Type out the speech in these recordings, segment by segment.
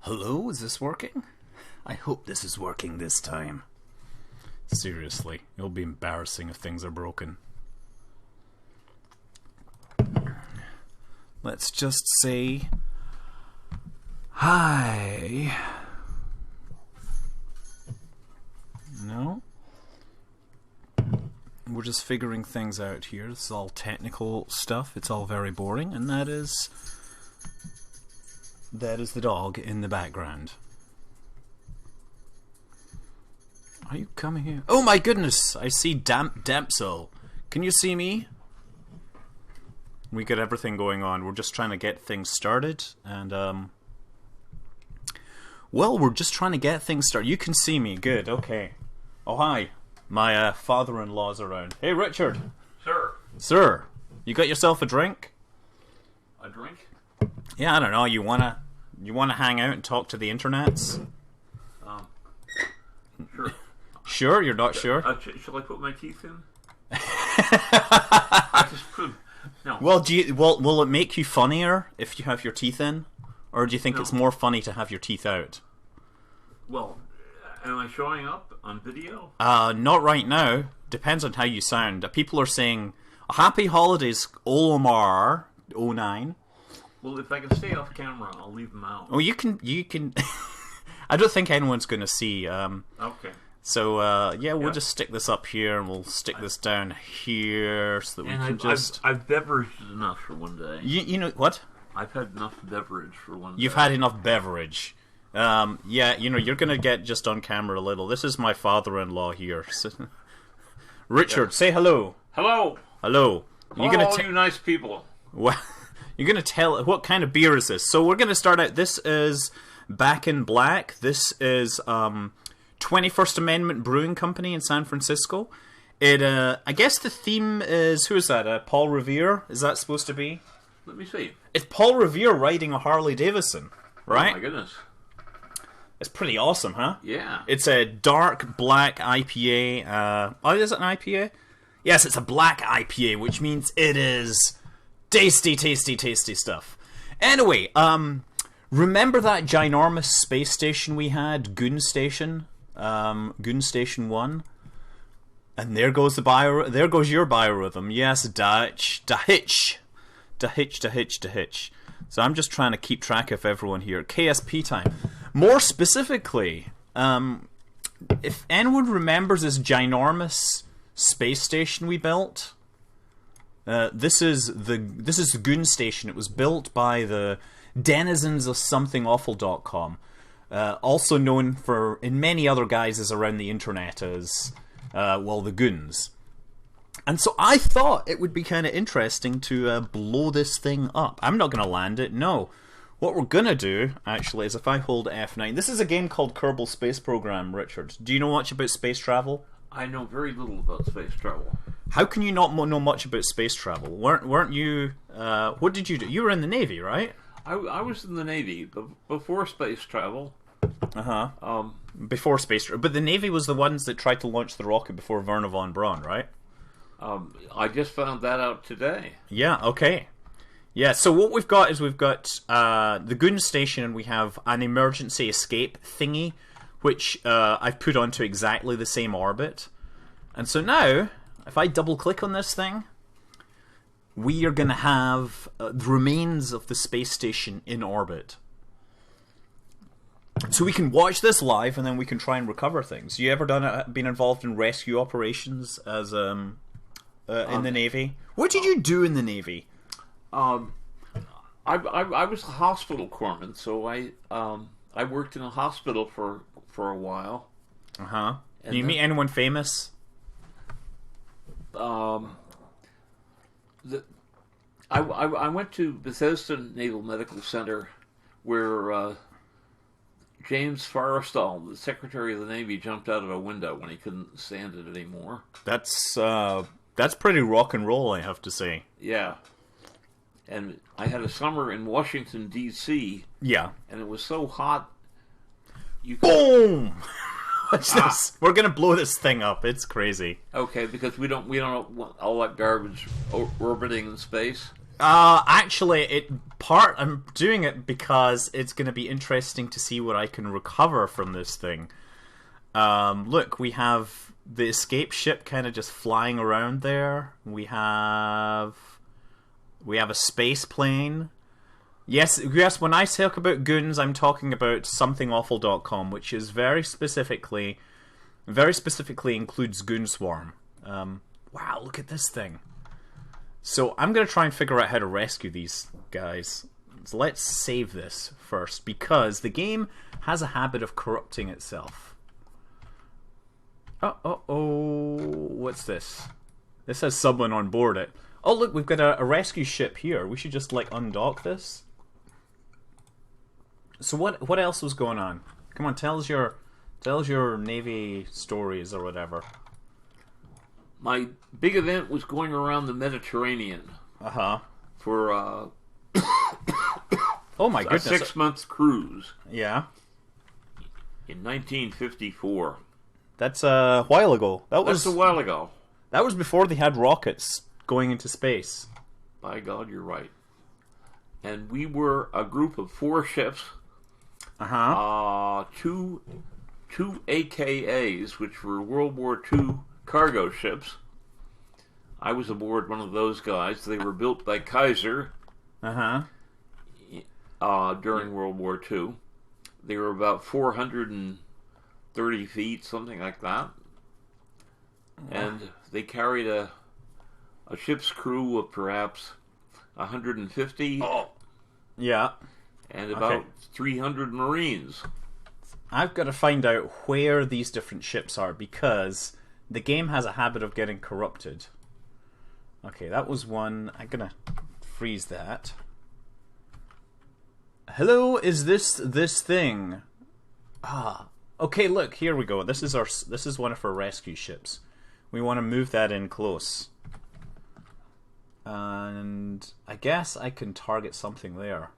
Hello, is this working? I hope this is working this time. Seriously, it'll be embarrassing if things are broken. Let's just say hi. No? We're just figuring things out here. This is all technical stuff. It's all very boring, and that is the dog in the background. Are you coming here? Oh my goodness! I see Damsel. Can you see me? We got everything going on. We're just trying to get things started, and well, we're just trying to get things started. You can see me. Good. Okay. Oh hi. My father-in-law's around. Hey Richard. Sir. Sir, you got yourself a drink? A drink? Yeah, I don't know. You wanna hang out and talk to the internets? Sure. Sure, you're not sure? Shall I put my teeth in? I just put. No. Well, will it make you funnier if you have your teeth in, or do you think it's more funny to have your teeth out? Well, am I showing up on video? Not right now. Depends on how you sound. People are saying "Happy Holidays, Olomar 09." Well, if I can stay off camera, I'll leave them out. Oh, you can. I don't think anyone's going to see. Okay. So, yeah, we'll just stick this up here, and we'll stick this down here, so that we can just... I've beveraged enough for one day. You know, what? I've had enough beverage for one day. You've had enough beverage. Yeah, you know, you're going to get just on camera a little. This is my father-in-law here. Richard, say hello. Hello. Hello. Hello, you nice people. Well, you're going to tell... What kind of beer is this? So we're going to start out... This is Back in Black. This is... 21st Amendment Brewing Company in San Francisco. I guess the theme is... Who is that? Paul Revere? Is that supposed to be? Let me see. It's Paul Revere riding a Harley Davidson, right? Oh my goodness. It's pretty awesome, huh? Yeah. It's a dark black IPA. Is it an IPA? Yes, it's a black IPA, which means it is tasty, tasty, tasty stuff. Anyway, remember that ginormous space station we had? Goon Station 1, and there goes there goes your biorhythm. Yes, da hitch. So I'm just trying to keep track of everyone here. KSP time. More specifically, if anyone remembers this ginormous space station we built, this is the Goon Station. It was built by the denizens of somethingawful.com. Also known in many other guises around the internet as, well, the Goons. And so I thought it would be kind of interesting to blow this thing up. I'm not going to land it, no. What we're going to do, actually, is if I hold F9... This is a game called Kerbal Space Program, Richard. Do you know much about space travel? I know very little about space travel. How can you not know much about space travel? Weren't you... what did you do? You were in the Navy, right? I was in the Navy before space travel. Before space travel. But the Navy was the ones that tried to launch the rocket before Wernher von Braun, right? I just found that out today. Yeah, okay. Yeah, so what we've got is we've got the Goon Station, and we have an emergency escape thingy, which I've put onto exactly the same orbit. And so now, if I double-click on this thing, we are going to have the remains of the space station in orbit. So we can watch this live, and then we can try and recover things. You ever been involved in rescue operations as in the Navy? What did you do in the Navy? I was a hospital corpsman, so I worked in a hospital for a while. Did you meet anyone famous? I went to Bethesda Naval Medical Center, where James Forrestal, the Secretary of the Navy, jumped out of a window when he couldn't stand it anymore. That's pretty rock and roll, I have to say. Yeah. And I had a summer in Washington, D.C. Yeah. And it was so hot. Boom! What's this? We're gonna blow this thing up. It's crazy. Okay, because we don't want all that garbage orbiting in space. Actually, I'm doing it because it's going to be interesting to see what I can recover from this thing. Look, we have the escape ship kind of just flying around there. We have a space plane. Yes. When I talk about goons, I'm talking about somethingawful.com, which is very specifically includes Goon Swarm. Wow, look at this thing. So I'm going to try and figure out how to rescue these guys. So let's save this first, because the game has a habit of corrupting itself. Oh, what's this? This has someone on board it. Oh, look, we've got a rescue ship here. We should just, like, undock this. So what else was going on? Come on, tell us your Navy stories or whatever. My big event was going around the Mediterranean. For oh my goodness, a 6-month cruise. Yeah. In 1954. That's a while ago. That's a while ago. That was before they had rockets going into space. By God, you're right. And we were a group of 4 ships. Two AKAs, which were World War II cargo ships. I was aboard one of those guys. They were built by Kaiser. During World War II. They were about 430 feet, something like that. And they carried a ship's crew of perhaps 150. Oh. Yeah. And about 300 Marines. I've got to find out where these different ships are, because the game has a habit of getting corrupted. Okay, that was one. I'm gonna freeze that. Hello, is this thing? Okay, look, here we go. This is one of our rescue ships. We want to move that in close. And I guess I can target something there.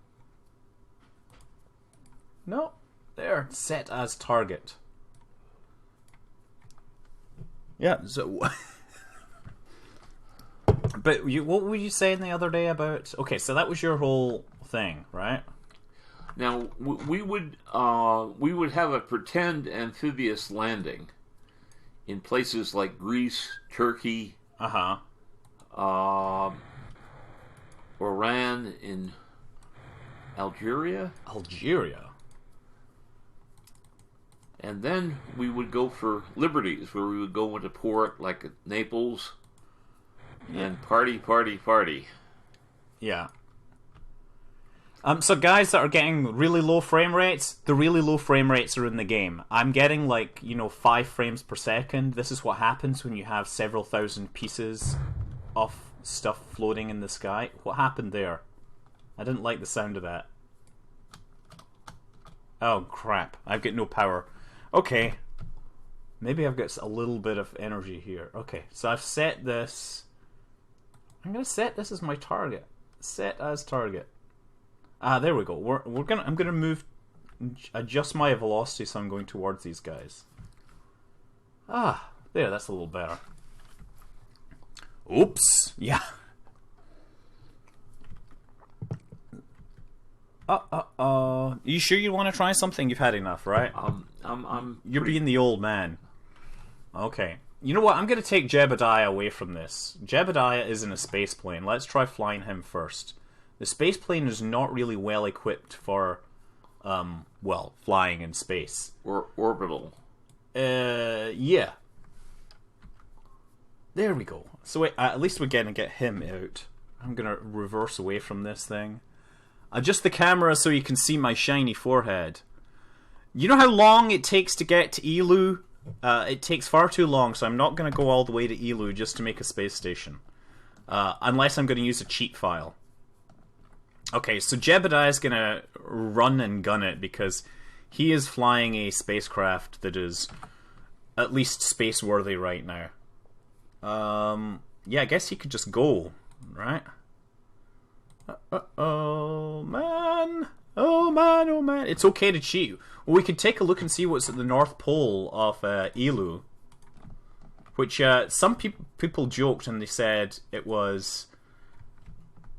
No, there, set as target. Yeah, so but what were you saying the other day about? Okay, so that was your whole thing, right? Now we would have a pretend amphibious landing in places like Greece, Turkey, Iran, in Algeria. And then we would go for liberties, where we would go into port like at Naples and party. Yeah. So guys that are getting really low frame rates, the really low frame rates are in the game. I'm getting 5 frames per second. This is what happens when you have several thousand pieces of stuff floating in the sky. What happened there? I didn't like the sound of that. Oh crap, I've got no power. Okay. Maybe I've got a little bit of energy here. Okay, so I've set this. I'm gonna set this as my target. Set as target. There we go. I'm gonna adjust my velocity, so I'm going towards these guys. There, that's a little better. Oops. Yeah. You sure you want to try something? You've had enough, right? You're being the old man. Okay. You know what? I'm going to take Jebediah away from this. Jebediah is in a space plane. Let's try flying him first. The space plane is not really well equipped for, flying in space. Or orbital. Yeah. There we go. So at least we're going to get him out. I'm going to reverse away from this thing. Adjust the camera so you can see my shiny forehead. You know how long it takes to get to Elu? It takes far too long, so I'm not going to go all the way to Elu just to make a space station. Unless I'm going to use a cheat file. Okay, so Jebediah is going to run and gun it because he is flying a spacecraft that is at least space-worthy right now. Yeah, I guess he could just go, right? Oh man. It's okay to cheat. Well, we could take a look and see what's at the North Pole of Elu. Which some people joked and they said it was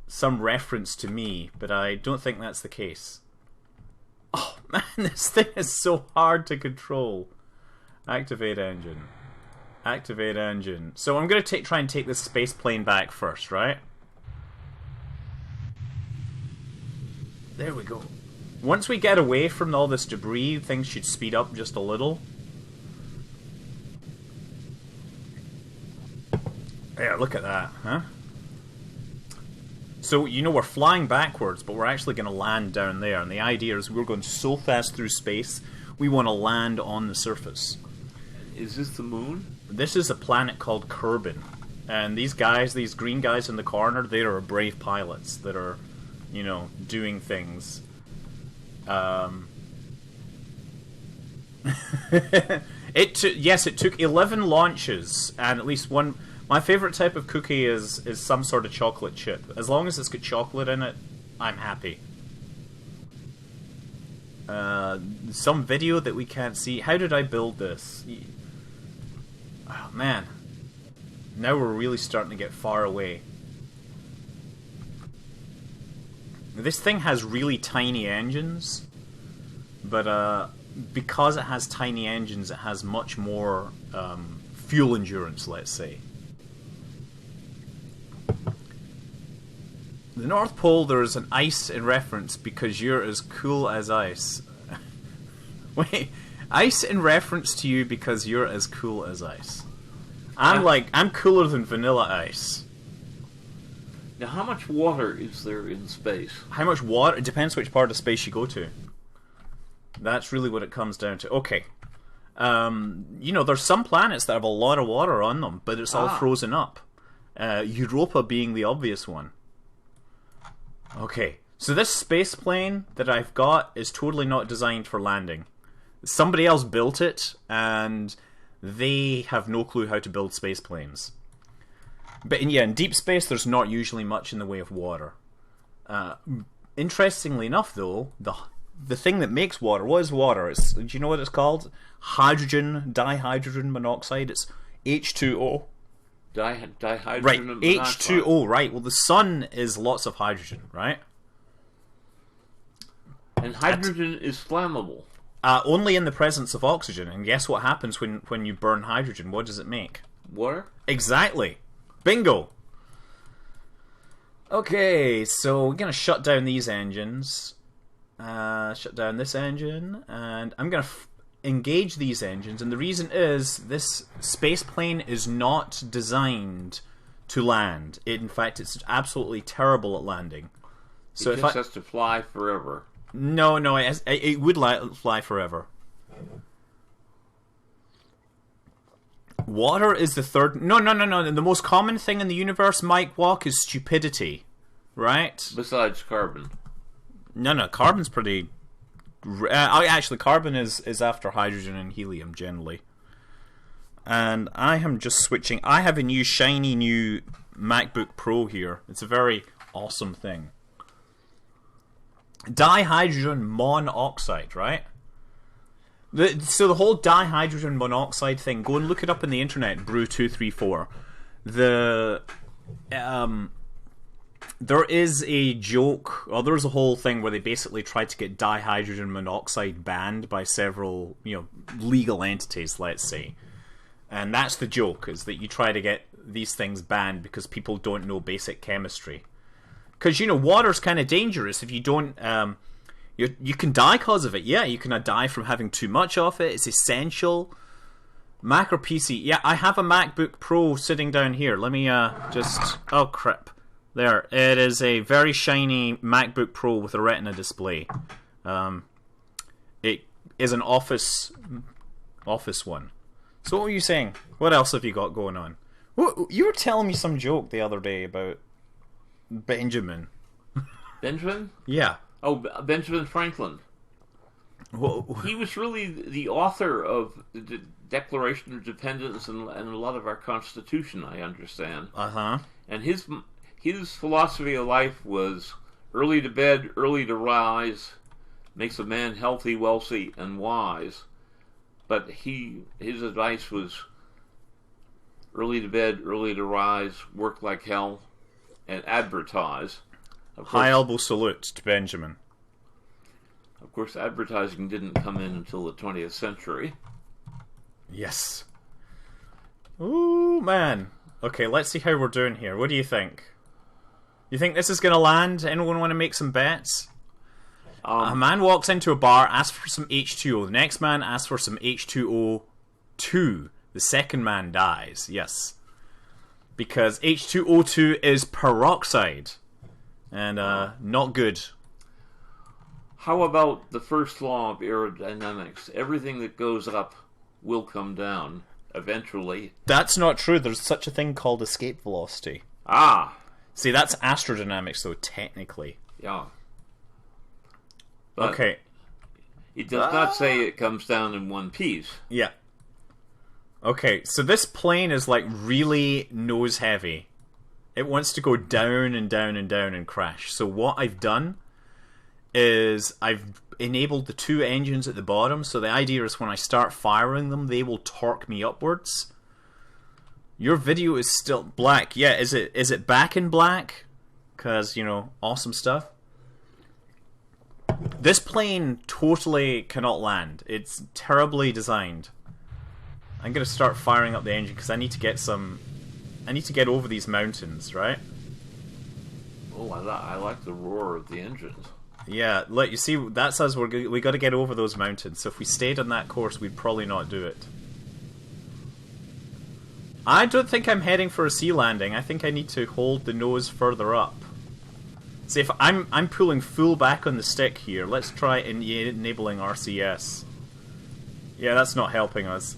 some reference to me, but I don't think that's the case. Oh man, this thing is so hard to control. Activate engine. Activate engine. So I'm going to try and take this space plane back first, right? There we go. Once we get away from all this debris, things should speed up just a little. Yeah, look at that, huh? So, you know, we're flying backwards, but we're actually going to land down there. And the idea is we're going so fast through space, we want to land on the surface. Is this the moon? This is a planet called Kerbal. And these guys, these green guys in the corner, they are brave pilots that are, you know, doing things. It took 11 launches, and at least one... My favorite type of cookie is some sort of chocolate chip. As long as it's got chocolate in it, I'm happy. Some video that we can't see. How did I build this? Oh man. Now we're really starting to get far away. This thing has really tiny engines, but because it has tiny engines, it has much more fuel endurance, let's say. The North Pole, there's an ice in reference because you're as cool as ice. Wait, ice in reference to you because you're as cool as ice. I'm cooler than vanilla ice. Now, how much water is there in space? How much water? It depends which part of space you go to. That's really what it comes down to. Okay. You know, there's some planets that have a lot of water on them, but it's all frozen up. Europa being the obvious one. Okay, so this space plane that I've got is totally not designed for landing. Somebody else built it, and they have no clue how to build space planes. But in deep space, there's not usually much in the way of water. Interestingly enough, though, the thing that makes water, what is water? Do you know what it's called? Dihydrogen monoxide. It's H2O. Dihydrogen right, monoxide. H2O, right. Well, the sun is lots of hydrogen, right? And hydrogen is flammable. Only in the presence of oxygen. And guess what happens when you burn hydrogen? What does it make? Water? Exactly. Bingo! Okay, so we're going to shut down these engines. Shut down this engine. And I'm going to engage these engines, and the reason is this space plane is not designed to land. In fact, it's absolutely terrible at landing. So it just has to fly forever. No, it would fly forever. Water is the third... No. The most common thing in the universe, Mike Walk, is stupidity. Right? Besides carbon. No, carbon's pretty... actually, carbon is after hydrogen and helium, generally. And I am just switching. I have a new, shiny new MacBook Pro here. It's a very awesome thing. Dihydrogen monoxide, right? So the whole dihydrogen monoxide thing, go and look it up in the internet, Brew234. There is a joke, or there's a whole thing where they basically tried to get dihydrogen monoxide banned by several, legal entities, let's say. And that's the joke, is that you try to get these things banned because people don't know basic chemistry. Because, water's kind of dangerous if you don't... You can die because of it, yeah. You can die from having too much of it. It's essential. Mac or PC? Yeah, I have a MacBook Pro sitting down here. Let me just... Oh, crap. There, it is a very shiny MacBook Pro with a Retina display. It is an office one. So what were you saying? What else have you got going on? You were telling me some joke the other day about Benjamin. Benjamin? Yeah. Oh, Benjamin Franklin. Whoa. He was really the author of the Declaration of Independence and a lot of our Constitution, I understand. Uh-huh. And his philosophy of life was early to bed, early to rise, makes a man healthy, wealthy, and wise. But his advice was early to bed, early to rise, work like hell, and advertise. High elbow salute to Benjamin. Of course, advertising didn't come in until the 20th century. Yes. Ooh, man. Okay, let's see how we're doing here. What do you think? You think this is going to land? Anyone want to make some bets? A man walks into a bar, asks for some H2O. The next man asks for some H2O2. The second man dies. Yes. Because H2O2 is peroxide. And not good. How about the first law of aerodynamics? Everything that goes up will come down eventually. That's not true. There's such a thing called escape velocity. Ah! See, that's astrodynamics, though, technically. Yeah. But okay. It does not say it comes down in one piece. Yeah. Okay, so this plane is, like, really nose-heavy. It wants to go down and down and down and crash. So what I've done is I've enabled the two engines at the bottom, so the idea is when I start firing them, they will torque me upwards. Your video is still black. Yeah, is it back in black? Because, you know, awesome stuff. This plane totally cannot land. It's terribly designed. I'm going to start firing up the engine because I need to get some... I need to get over these mountains, right? Oh, I like the roar of the engines. Yeah, look, you see, that's us. We got to get over those mountains. So if we stayed on that course, we'd probably not do it. I don't think I'm heading for a sea landing. I think I need to hold the nose further up. See, if I'm pulling full back on the stick here. Let's try enabling RCS. Yeah, that's not helping us.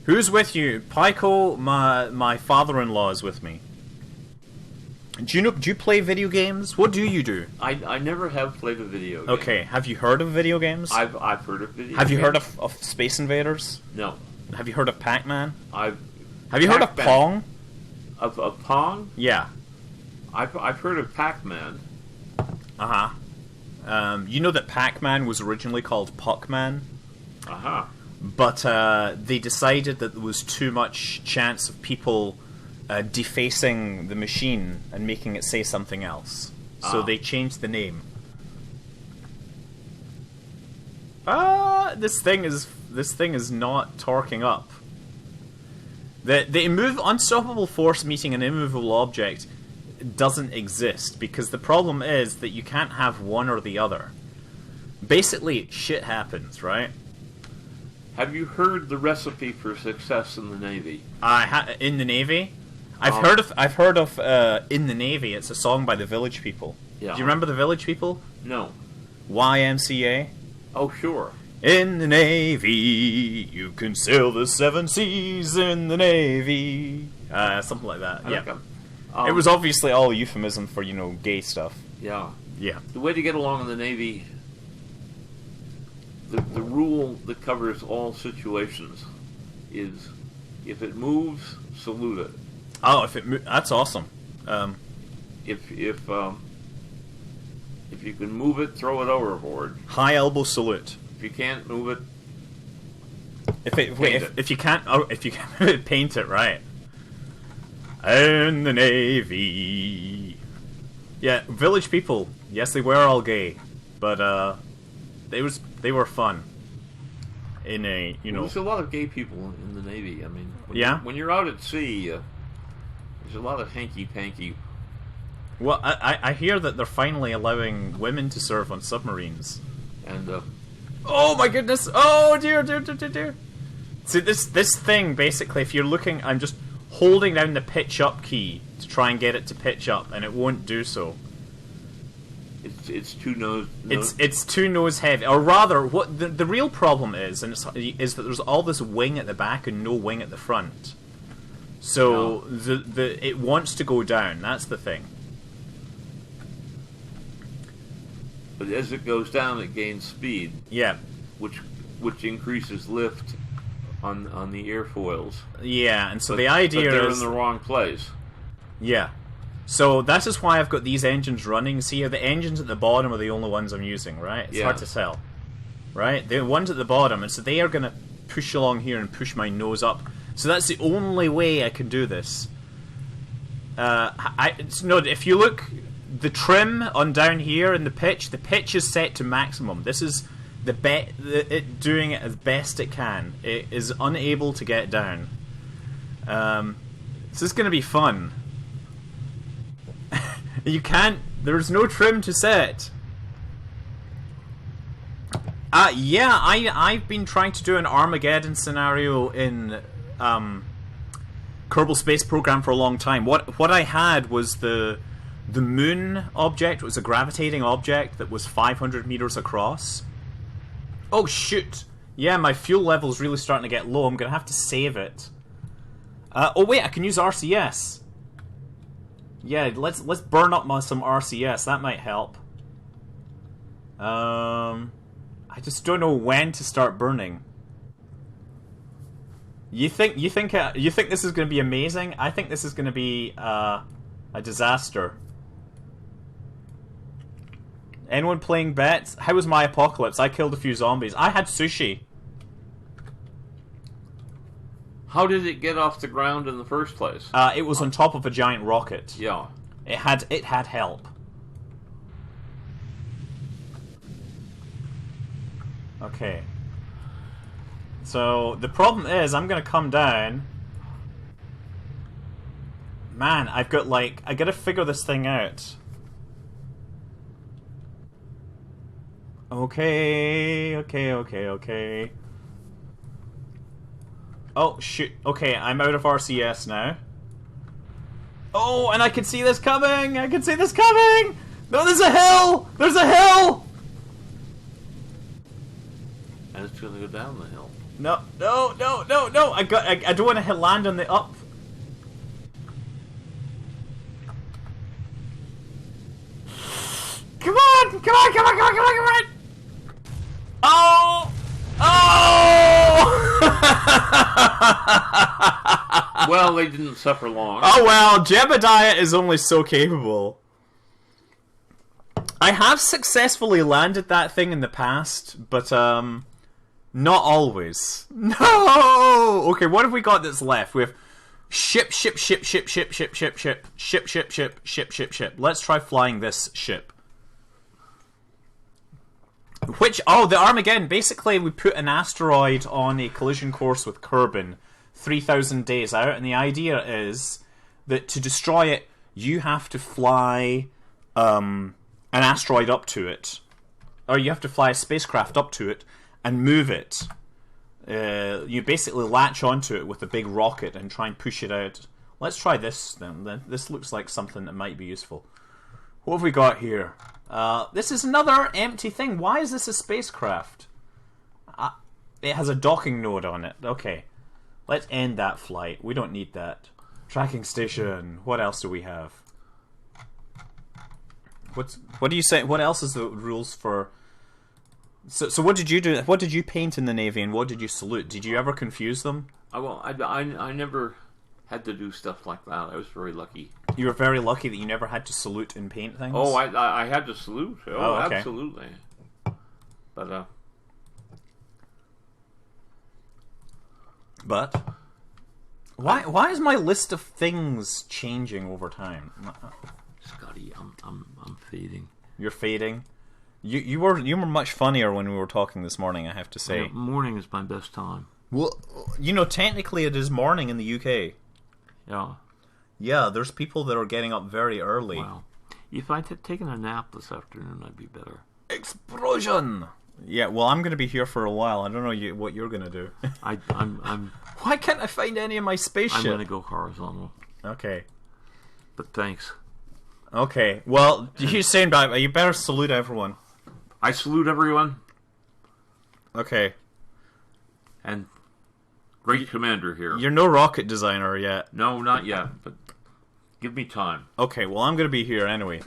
Who's with you? Pico, my father-in-law is with me. Do you play video games? What do you do? I never have played a video game. Okay, have you heard of video games? I've heard of video games. Have you heard of Space Invaders? No. Have you heard of Pac-Man? Have you heard of Pong? Of Pong? Yeah. I've heard of Pac-Man. Uh-huh. You know that Pac-Man was originally called Puck-Man? Uh-huh. But they decided that there was too much chance of people defacing the machine and making it say something else. So they changed the name. This thing is not torquing up. The unstoppable force meeting an immovable object doesn't exist because the problem is that you can't have one or the other. Basically, shit happens, right? Have you heard the recipe for success in the Navy? In the Navy? I've heard of In the Navy. It's a song by the Village People. Yeah. Do you remember the Village People? No. YMCA? Oh, sure. In the Navy, you can sail the 7 seas in the Navy. Something like that. Yeah. It was obviously all a euphemism for, you know, gay stuff. Yeah. Yeah. The way to get along in the Navy, the rule that covers all situations is if it moves, salute it. Oh, that's awesome. If you can move it, throw it overboard. High elbow salute. If you can't move it, if you can't paint it right. In the Navy. Yeah, Village People. Yes, they were all gay, but they were fun. In a there's a lot of gay people in the Navy. I mean, when you're out at sea, there's a lot of hanky-panky. Well, I hear that they're finally allowing women to serve on submarines. And oh my goodness! Oh dear. See, this thing basically, if you're looking, I'm just holding down the pitch up key to try and get it to pitch up, and it won't do so. It's too nose. It's too nose heavy, or rather, what the real problem is, and is that there's all this wing at the back and no wing at the front. So it wants to go down. That's the thing. But as it goes down, it gains speed. Yeah. Which increases lift on the airfoils. Yeah, and so the idea but they're is in the wrong place. Yeah. So that is why I've got these engines running. See how the engines at the bottom are the only ones I'm using, right? It's hard to tell. Right? The ones at the bottom, and so they are going to push along here and push my nose up. So that's the only way I can do this. No, if you look, the trim on down here in the pitch is set to maximum. This is it doing it as best it can. It is unable to get down. This is going to be fun. You can't. There's no trim to set. Yeah, I've been trying to do an Armageddon scenario in Kerbal Space Program for a long time. What I had was the moon object. It was a gravitating object that was 500 meters across. Oh shoot! Yeah, my fuel level's really starting to get low. I'm gonna have to save it. Oh wait, I can use RCS. Yeah, let's burn up some RCS. That might help. I just don't know when to start burning. You think this is going to be amazing? I think this is going to be a disaster. Anyone playing bets? How was my apocalypse? I killed a few zombies. I had sushi. How did it get off the ground in the first place? It was on top of a giant rocket. Yeah. It had help. Okay. So the problem is I'm gonna come down. Man, I gotta figure this thing out. Okay. Oh shoot. Okay, I'm out of RCS now. Oh, and I can see this coming! No, there's a hill! There's a hill! And it's gonna go down the hill. No! I don't want to land on the up. Come on! Oh! Well, they didn't suffer long. Oh well, Jebediah is only so capable. I have successfully landed that thing in the past, but not always. No! Okay, what have we got that's left? We have ship. Let's try flying this ship. The Armageddon. Basically, we put an asteroid on a collision course with Kerbal 3,000 days out, and the idea is that to destroy it, you have to fly an asteroid up to it, or you have to fly a spacecraft up to it and move it. You basically latch onto it with a big rocket and try and push it out. Let's try this then. This looks like something that might be useful. What have we got here? This is another empty thing. Why is this a spacecraft? It has a docking node on it. Okay. Let's end that flight. We don't need that. Tracking station. What else do we have? What do you say? What else is the rules for... So what did you do? What did you paint in the Navy and what did you salute? Did you ever confuse them? I never had to do stuff like that. I was very lucky. You were very lucky that you never had to salute and paint things? Oh, I had to salute. Oh, okay. Absolutely. But why is my list of things changing over time? Scotty, I'm fading. You're fading. You were much funnier when we were talking this morning, I have to say. Yeah, morning is my best time. Well, technically it is morning in the UK. Yeah. Yeah, there's people that are getting up very early. Wow. If I'd taken a nap this afternoon, I'd be better. Explosion! Yeah, well, I'm going to be here for a while. I don't know what you're going to do. I'm. Why can't I find any of my spaceship? I'm going to go horizontal. Okay. But thanks. Okay. Well, you're saying about you better salute everyone. I salute everyone. Okay. And great commander here. You're no rocket designer yet. No, not yet. But give me time. Okay. Well, I'm going to be here anyway.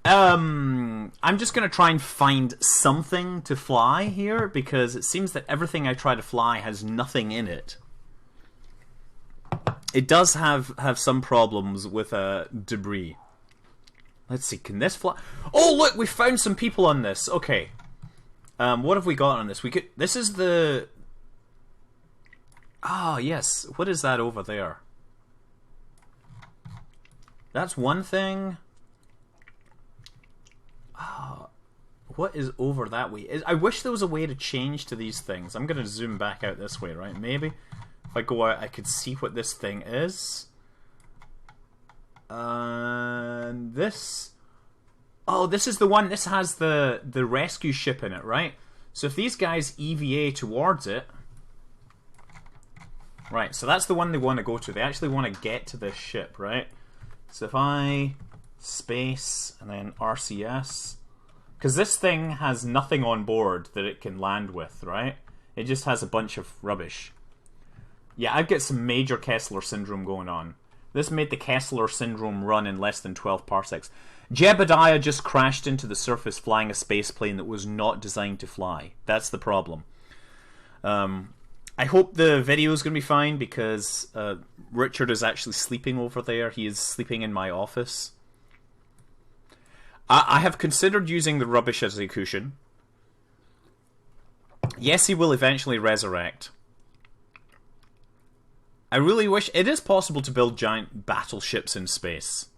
I'm just going to try and find something to fly here, because it seems that everything I try to fly has nothing in it. It does have some problems with debris. Let's see, can this fly? Oh, look, we found some people on this. Okay. What have we got on this? This is the... Ah, yes. What is that over there? That's one thing. What is over that way? I wish there was a way to change to these things. I'm going to zoom back out this way, right? Maybe. If I go out, I could see what this thing is. And this... Oh, this is the one. This has the rescue ship in it, right? So if these guys EVA towards it... Right, so that's the one they want to go to. They actually want to get to this ship, right? So if I... Space, and then RCS... Because this thing has nothing on board that it can land with, right? It just has a bunch of rubbish. Yeah, I've got some major Kessler syndrome going on. This made the Kessler syndrome run in less than 12 parsecs. Jebediah just crashed into the surface flying a space plane that was not designed to fly. That's the problem. I hope the video is going to be fine because Richard is actually sleeping over there. He is sleeping in my office. I have considered using the rubbish as a cushion. Yes, he will eventually resurrect. I really wish... It is possible to build giant battleships in space.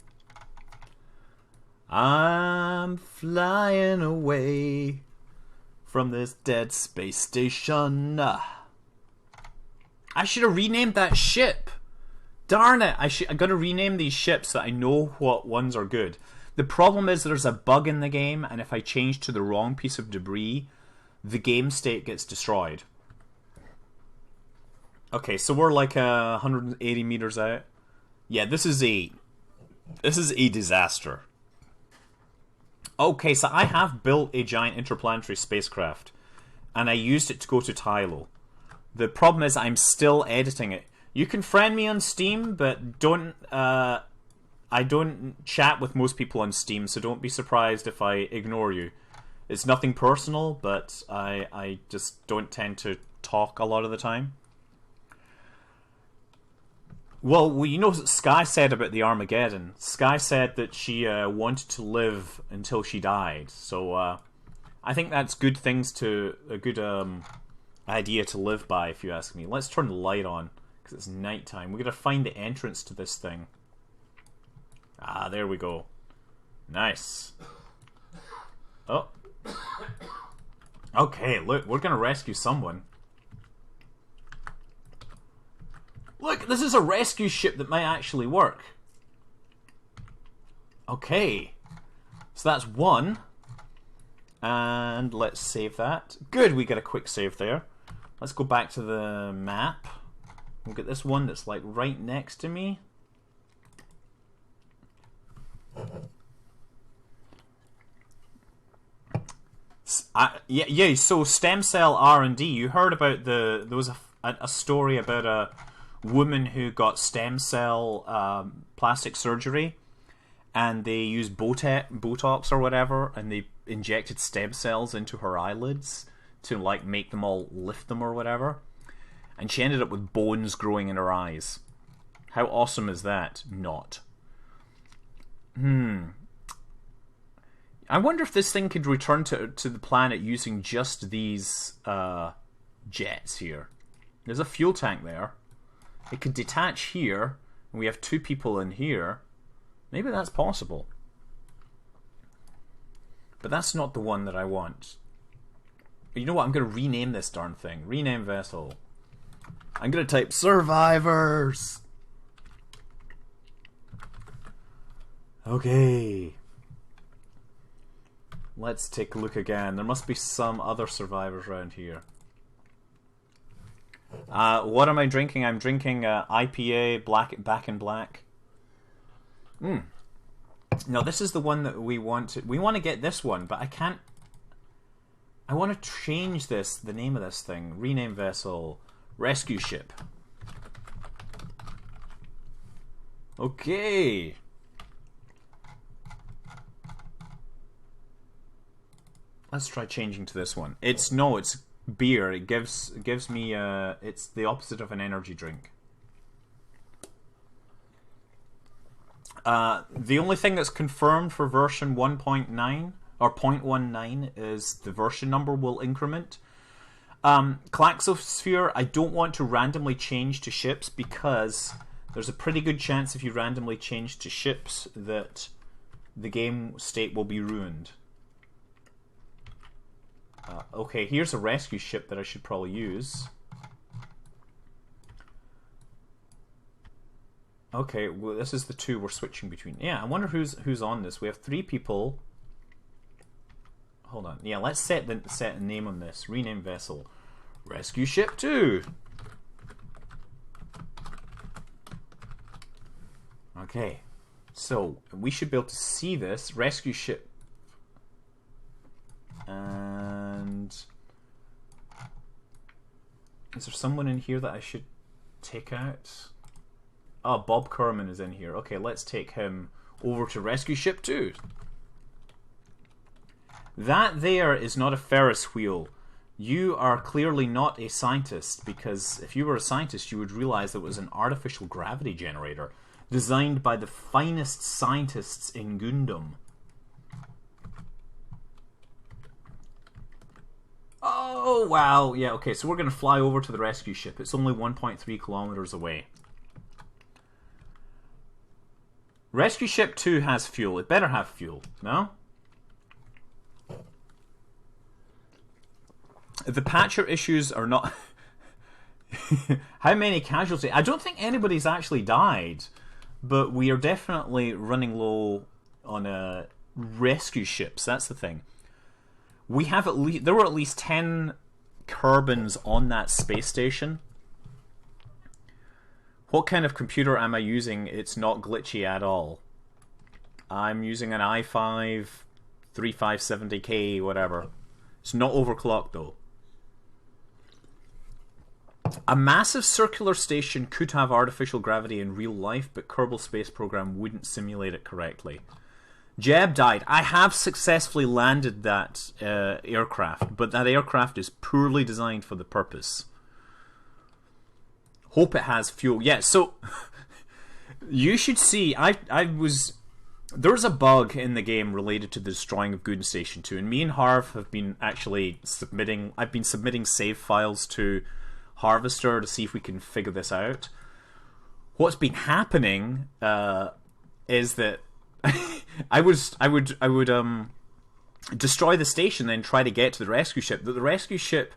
I'm flying away from this dead space station. I should have renamed that ship. Darn it. I got to rename these ships so that I know what ones are good. The problem is there's a bug in the game, and if I change to the wrong piece of debris, the game state gets destroyed. Okay, so we're like 180 meters out. Yeah, this is a disaster. Okay, so I have built a giant interplanetary spacecraft, and I used it to go to Tylo. The problem is I'm still editing it. You can friend me on Steam, but don't... I don't chat with most people on Steam, so don't be surprised if I ignore you. It's nothing personal, but I just don't tend to talk a lot of the time. Well, you know what Sky said about the Armageddon. Sky said that she wanted to live until she died. So I think that's a good idea to live by, if you ask me. Let's turn the light on, because it's nighttime. We've got to find the entrance to this thing. Ah, there we go. Nice. Oh. Okay, look, we're gonna rescue someone. Look, this is a rescue ship that might actually work. Okay. So that's one. And let's save that. Good, we get a quick save there. Let's go back to the map. We'll get this one that's like right next to me. Yeah. So stem cell R&D. You heard about there was a story about a woman who got stem cell plastic surgery, and they used Botox or whatever, and they injected stem cells into her eyelids to like make them all lift them or whatever, and she ended up with bones growing in her eyes. How awesome is that? Not. I wonder if this thing could return to the planet using just these jets here. There's a fuel tank there. It could detach here, and we have two people in here. Maybe that's possible. But that's not the one that I want. But you know what? I'm going to rename this darn thing. Rename vessel. I'm going to type survivors. Okay. Let's take a look again. There must be some other survivors around here. What am I drinking? I'm drinking IPA, Back in Black. No, this is the one that we want. We want to get this one, but I can't. I want to change the name of this thing. Rename vessel. Rescue ship. Okay. Let's try changing to this one. It's beer. It gives me it's the opposite of an energy drink. The only thing that's confirmed for version 1.9 or 0.19 is the version number will increment. Klaxosphere, I don't want to randomly change to ships because There's a pretty good chance if you randomly change to ships that the game state will be ruined. Okay, here's a rescue ship that I should probably use. Okay, well, this is the two we're switching between. Yeah, I wonder who's on this. We have 3 people. Hold on. Yeah, let's set a name on this. Rename vessel. Rescue Ship 2. Okay. So, we should be able to see this. Rescue Ship. And... is there someone in here that I should take out? Oh, Bob Kerman is in here. Okay, let's take him over to Rescue Ship 2. That there is not a Ferris wheel. You are clearly not a scientist, because if you were a scientist, you would realize that it was an artificial gravity generator designed by the finest scientists in Gundam. Oh, wow. Yeah, okay, so we're going to fly over to the rescue ship. It's only 1.3 kilometers away. Rescue Ship 2 has fuel. It better have fuel, no? The patcher issues are not... How many casualties? I don't think anybody's actually died, but we are definitely running low on rescue ships. That's the thing. We have at least... there were at least 10 Kerbals on that space station. What kind of computer am I using? It's not glitchy at all. I'm using an i5 3570K, whatever. It's not overclocked though. A massive circular station could have artificial gravity in real life, but Kerbal Space Program wouldn't simulate it correctly. Jeb died. I have successfully landed that aircraft, but that aircraft is poorly designed for the purpose. Hope it has fuel. Yeah, so you should see. There's a bug in the game related to the destroying of Gundam Station 2, and me and Harv have been actually submitting. I've been submitting save files to Harvester to see if we can figure this out. What's been happening is that I would destroy the station, then try to get to the rescue ship. But the rescue ship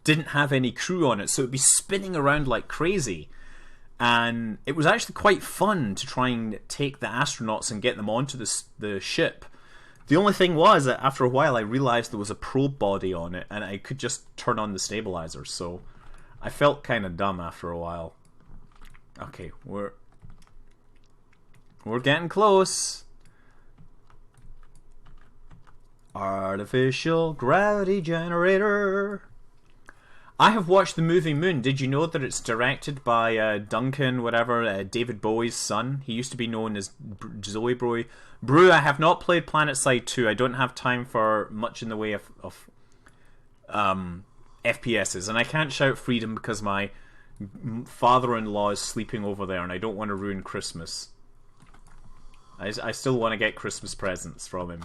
didn't have any crew on it, so it'd be spinning around like crazy. And it was actually quite fun to try and take the astronauts and get them onto the ship. The only thing was that after a while I realized there was a probe body on it, and I could just turn on the stabilizer, so I felt kind of dumb after a while. Okay, we're getting close. Artificial gravity generator. I have watched the movie Moon. Did you know that it's directed by Duncan, whatever, David Bowie's son? He used to be known as Zoe Brew. I have not played PlanetSide 2. I don't have time for much in the way of FPSs. And I can't shout freedom because my father-in-law is sleeping over there and I don't want to ruin Christmas. I still want to get Christmas presents from him.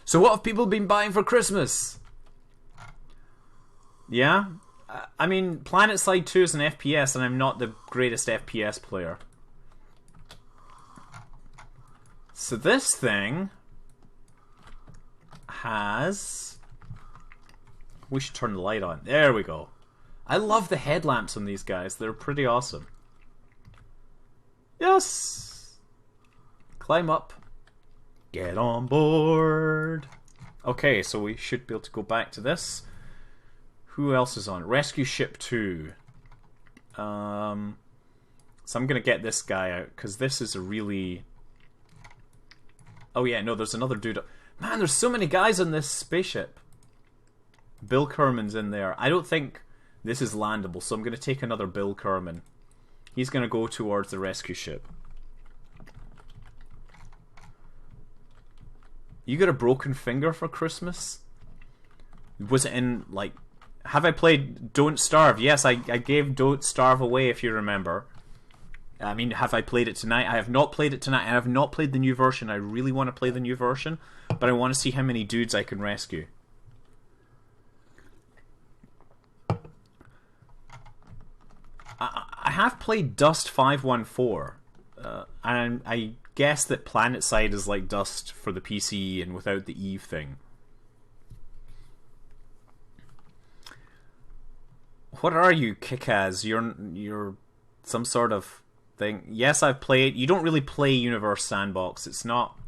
So what have people been buying for Christmas? Yeah? I mean, PlanetSide 2 is an FPS, and I'm not the greatest FPS player. So this thing has... we should turn the light on. There we go. I love the headlamps on these guys. They're pretty awesome. Yes! Climb up. Get on board. Okay, so we should be able to go back to this. Who else is on? Rescue Ship 2. So I'm going to get this guy out, because this is a really... oh yeah, no, there's another dude. Man, there's so many guys on this spaceship. Bill Kerman's in there. I don't think this is landable, so I'm going to take another Bill Kerman. He's going to go towards the rescue ship. You got a broken finger for Christmas? Was it in, like... have I played Don't Starve? Yes, I gave Don't Starve away, if you remember. I mean, have I played it tonight? I have not played it tonight. I have not played the new version. I really want to play the new version, but I want to see how many dudes I can rescue. I have played Dust 514, and I guess that PlanetSide is like Dust for the PC and without the Eve thing. What are you, Kickaz? You're some sort of thing. Yes, I've played. You don't really play Universe Sandbox. It's not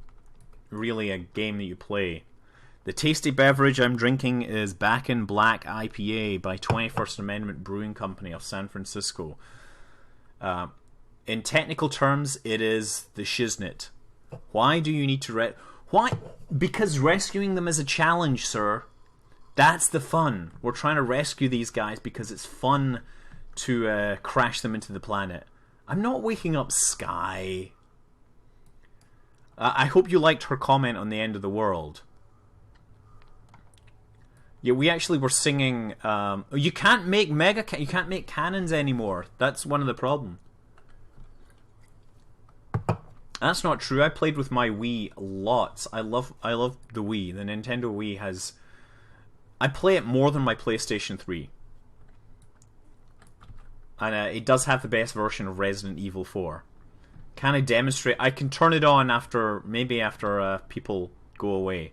really a game that you play. The tasty beverage I'm drinking is Back in Black IPA by 21st Amendment Brewing Company of San Francisco. In technical terms, it is the Shiznit. Why do you need to Why? Because rescuing them is a challenge, sir. That's the fun. We're trying to rescue these guys because it's fun to crash them into the planet. I'm not waking up Sky. I hope you liked her comment on the end of the world. Yeah, we actually were singing. You can't make you can't make cannons anymore. That's one of the problems. That's not true. I played with my Wii lots. I love the Wii. The Nintendo Wii has. I play it more than my PlayStation 3, and it does have the best version of Resident Evil 4. Can I demonstrate? I can turn it on after people go away.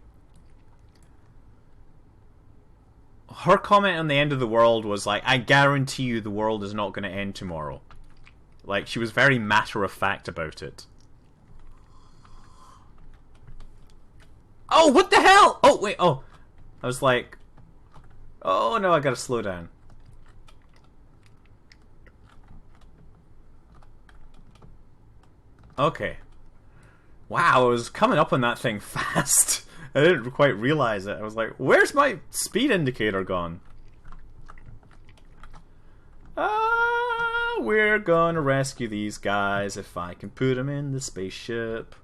Her comment on the end of the world was like, I guarantee you the world is not going to end tomorrow. Like, she was very matter-of-fact about it. Oh, what the hell? Oh, wait, oh. I was like, oh no, I gotta slow down. Okay. Wow, I was coming up on that thing fast. I didn't quite realize it. I was like, where's my speed indicator gone? We're gonna rescue these guys if I can put them in the spaceship.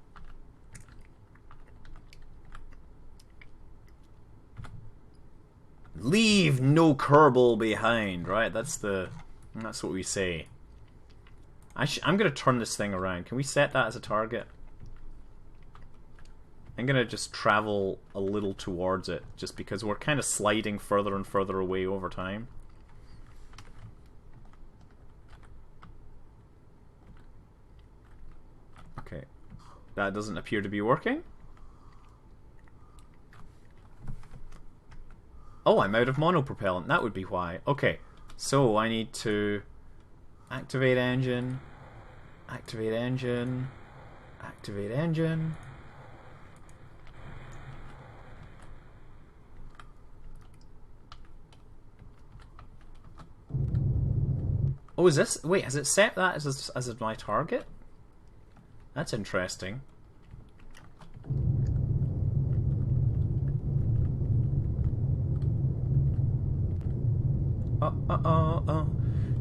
Leave no Kerbal behind, right? That's what we say. I'm gonna turn this thing around. Can we set that as a target? I'm gonna just travel a little towards it, just because we're kind of sliding further and further away over time. Okay, that doesn't appear to be working. Oh, I'm out of monopropellant. That would be why. Okay, so I need to activate engine, activate engine, activate engine. Oh, is this... Wait, has it set that as my target? That's interesting. Oh.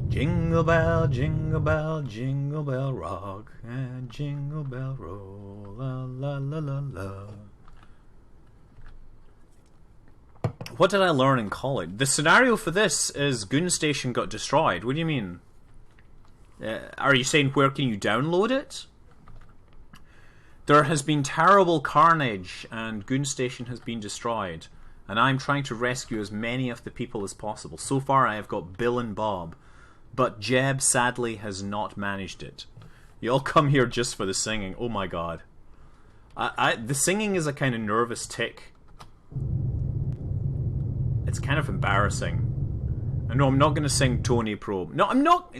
Jingle bell, jingle bell, jingle bell rock, and jingle bell roll, la la la la la. What did I learn in college? The scenario for this is Goon Station got destroyed. What do you mean? Are you saying where can you download it? There has been terrible carnage and Goon Station has been destroyed. And I'm trying to rescue as many of the people as possible. So far I have got Bill and Bob. But Jeb sadly has not managed it. You all come here just for the singing. Oh my god. The singing is a kind of nervous tick. It's kind of embarrassing. I know I'm not going to sing Tony Probe. No, I'm not.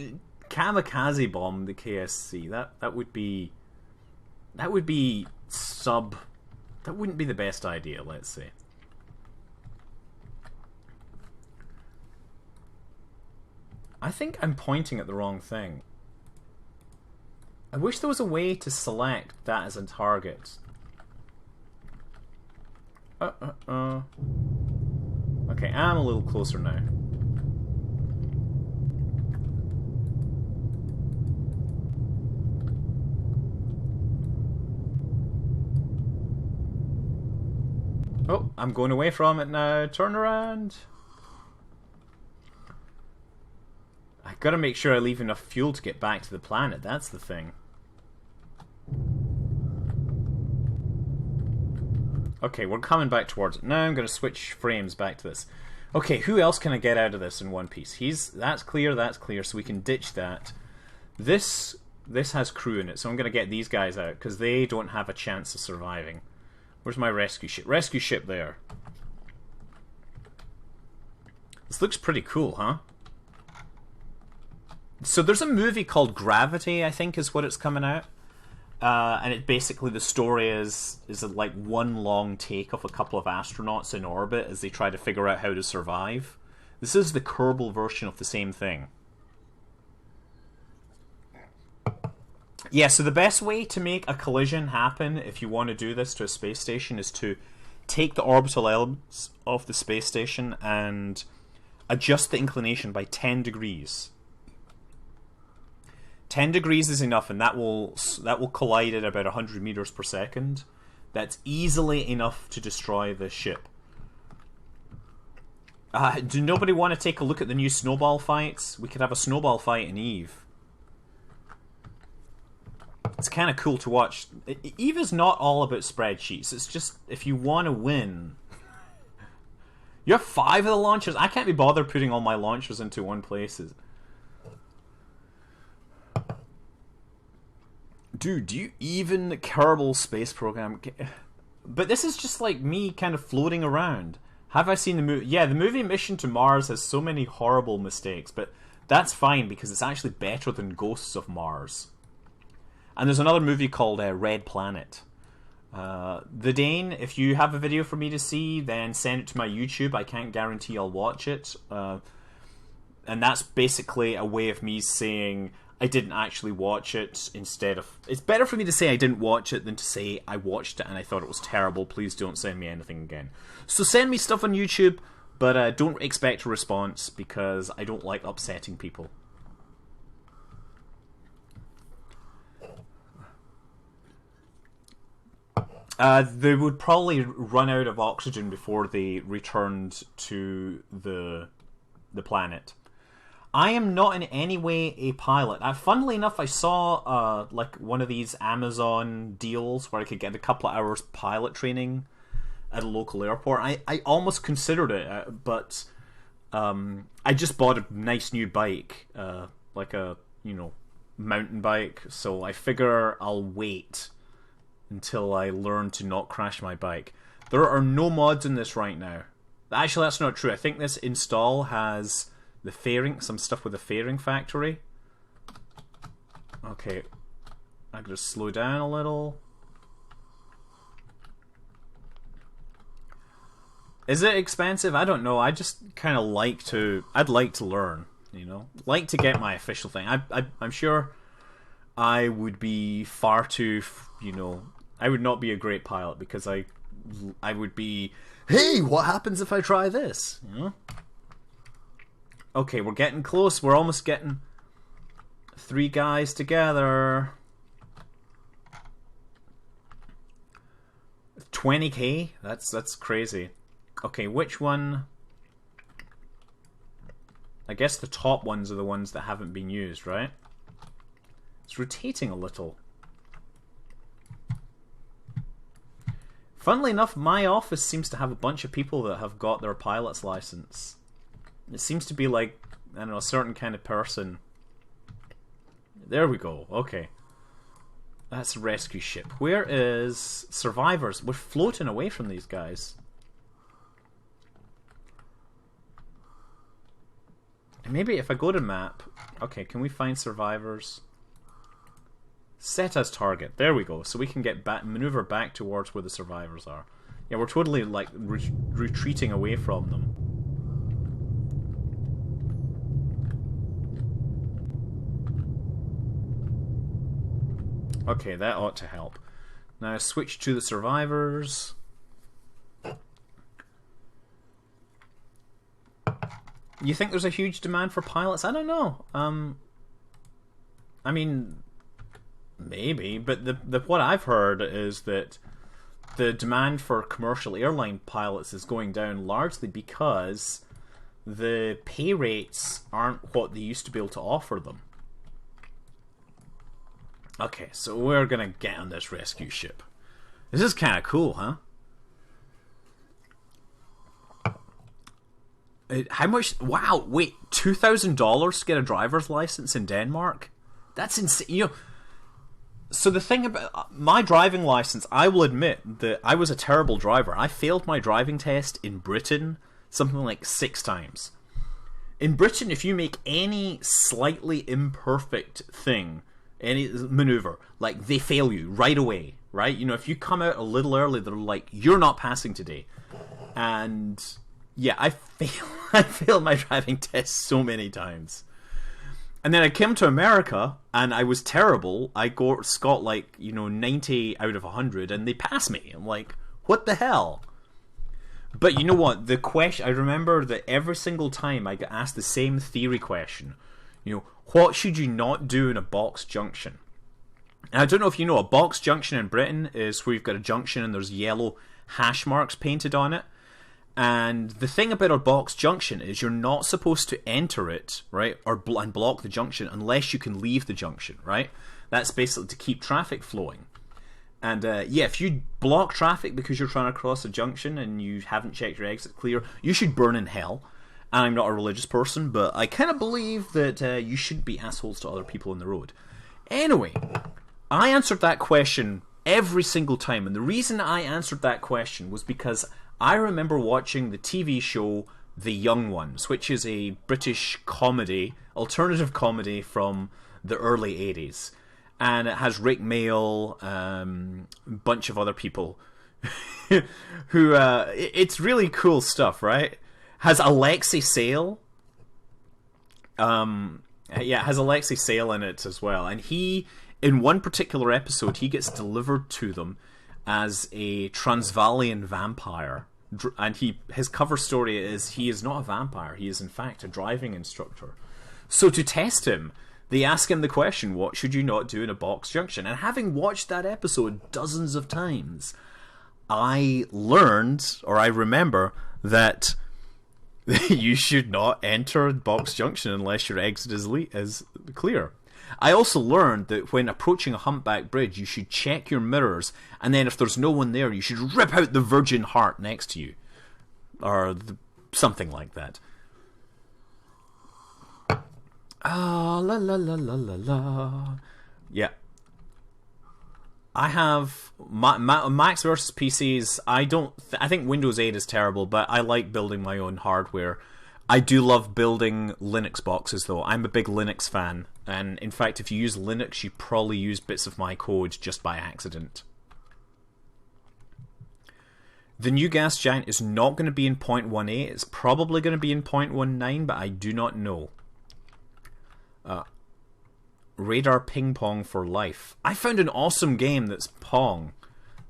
Kamikaze Bomb the KSC. That would be sub. That wouldn't be the best idea. Let's say. I think I'm pointing at the wrong thing. I wish there was a way to select that as a target. Okay, I'm a little closer now. Oh, I'm going away from it now. Turn around. I gotta make sure I leave enough fuel to get back to the planet. That's the thing. Okay, we're coming back towards it. Now I'm gonna switch frames back to this. Okay, who else can I get out of this in one piece? That's clear, so we can ditch that. This has crew in it, so I'm going to get these guys out, because they don't have a chance of surviving. Where's my rescue ship? Rescue ship there. This looks pretty cool, huh? So there's a movie called Gravity, I think is what it's coming out. And it basically, the story is like one long take of a couple of astronauts in orbit as they try to figure out how to survive. This is the Kerbal version of the same thing. Yeah, so the best way to make a collision happen, if you want to do this to a space station, is to take the orbital elements of the space station and adjust the inclination by 10 degrees. 10 degrees is enough, and that will collide at about 100 meters per second. That's easily enough to destroy the ship. Do nobody want to take a look at the new snowball fights? We could have a snowball fight in Eve. It's kind of cool to watch. Eve is not all about spreadsheets. It's just, if you want to win... You have 5 of the launchers? I can't be bothered putting all my launchers into one place. Dude, do you even Kerbal space program? But this is just like me kind of floating around. Have I seen the movie? Yeah, the movie Mission to Mars has so many horrible mistakes, but that's fine because it's actually better than Ghosts of Mars. And there's another movie called Red Planet. The Dane, if you have a video for me to see, then send it to my YouTube. I can't guarantee I'll watch it. And that's basically a way of me saying I didn't actually watch it instead of... It's better for me to say I didn't watch it than to say I watched it and I thought it was terrible. Please don't send me anything again. So send me stuff on YouTube, but don't expect a response because I don't like upsetting people. They would probably run out of oxygen before they returned to the planet. I am not in any way a pilot. Funnily enough, I saw like one of these Amazon deals where I could get a couple of hours pilot training at a local airport. I almost considered it, but I just bought a nice new bike, like a mountain bike. So I figure I'll wait until I learn to not crash my bike. There are no mods in this right now. Actually, that's not true. I think this install has the fairing, some stuff with the fairing factory. Okay, I'm gonna slow down a little. Is it expensive? I don't know. I just kind of like to... I'd like to learn, like to get my official thing. I'm sure I would be far too, I would not be a great pilot because I would be, hey, what happens if I try this? Okay, we're getting close. We're almost getting 3 guys together. 20k? That's crazy. Okay, which one? I guess the top ones are the ones that haven't been used, right? It's rotating a little. Funnily enough, my office seems to have a bunch of people that have got their pilot's license. It seems to be like, I don't know, a certain kind of person. There we go, okay. That's a rescue ship. Where is survivors? We're floating away from these guys. Maybe if I go to map... Okay, can we find survivors? Set as target. There we go. So we can get back, maneuver back towards where the survivors are. Yeah, we're totally like retreating away from them. Okay, that ought to help. Now switch to the survivors. You think there's a huge demand for pilots? I don't know. I mean... Maybe, but what I've heard is that the demand for commercial airline pilots is going down largely because the pay rates aren't what they used to be able to offer them. Okay, so we're gonna get on this rescue ship. This is kind of cool, huh? How much? Wow, wait, $2,000 to get a driver's license in Denmark? That's insane. You know, so the thing about my driving license, I will admit that I was a terrible driver. I failed my driving test in Britain something like 6 times. In Britain, if you make any slightly imperfect thing, any maneuver, like, they fail you right away, right? You know, if you come out a little early, they're like, you're not passing today. And yeah, I failed my driving test so many times. And then I came to America, and I was terrible. I got like, 90 out of 100, and they passed me. I'm like, what the hell? But you know what? The question, I remember that every single time I got asked the same theory question. What should you not do in a box junction? And I don't know if you know, a box junction in Britain is where you've got a junction and there's yellow hash marks painted on it. And the thing about a box junction is you're not supposed to enter it, right, and block the junction unless you can leave the junction, right? That's basically to keep traffic flowing. And if you block traffic because you're trying to cross a junction and you haven't checked your exit clear, you should burn in hell. And I'm not a religious person, but I kind of believe that you shouldn't be assholes to other people on the road. Anyway, I answered that question every single time. And the reason I answered that question was because I remember watching the TV show The Young Ones, which is a British comedy, alternative comedy from the early 80s. And it has Rick Mayall, a bunch of other people who, it's really cool stuff, right? Has Alexei Sayle. Has Alexei Sayle in it as well. And he, in one particular episode, he gets delivered to them as a Transvaalian vampire. And his cover story is he is not a vampire. He is, in fact, a driving instructor. So to test him, they ask him the question, what should you not do in a box junction? And having watched that episode dozens of times, I remember that you should not enter a box junction unless your exit is clear. I also learned that when approaching a humpback bridge, you should check your mirrors, and then if there's no one there, you should rip out the Virgin Heart next to you. Or something like that. Ah, la la la la la la. Yeah. I have Macs versus PCs. I think Windows 8 is terrible, but I like building my own hardware. I do love building Linux boxes, though. I'm a big Linux fan, and in fact, if you use Linux, you probably use bits of my code just by accident. The new gas giant is not going to be in 0.18. It's probably going to be in 0.19, but I do not know. Radar Ping Pong for Life. I found an awesome game that's Pong.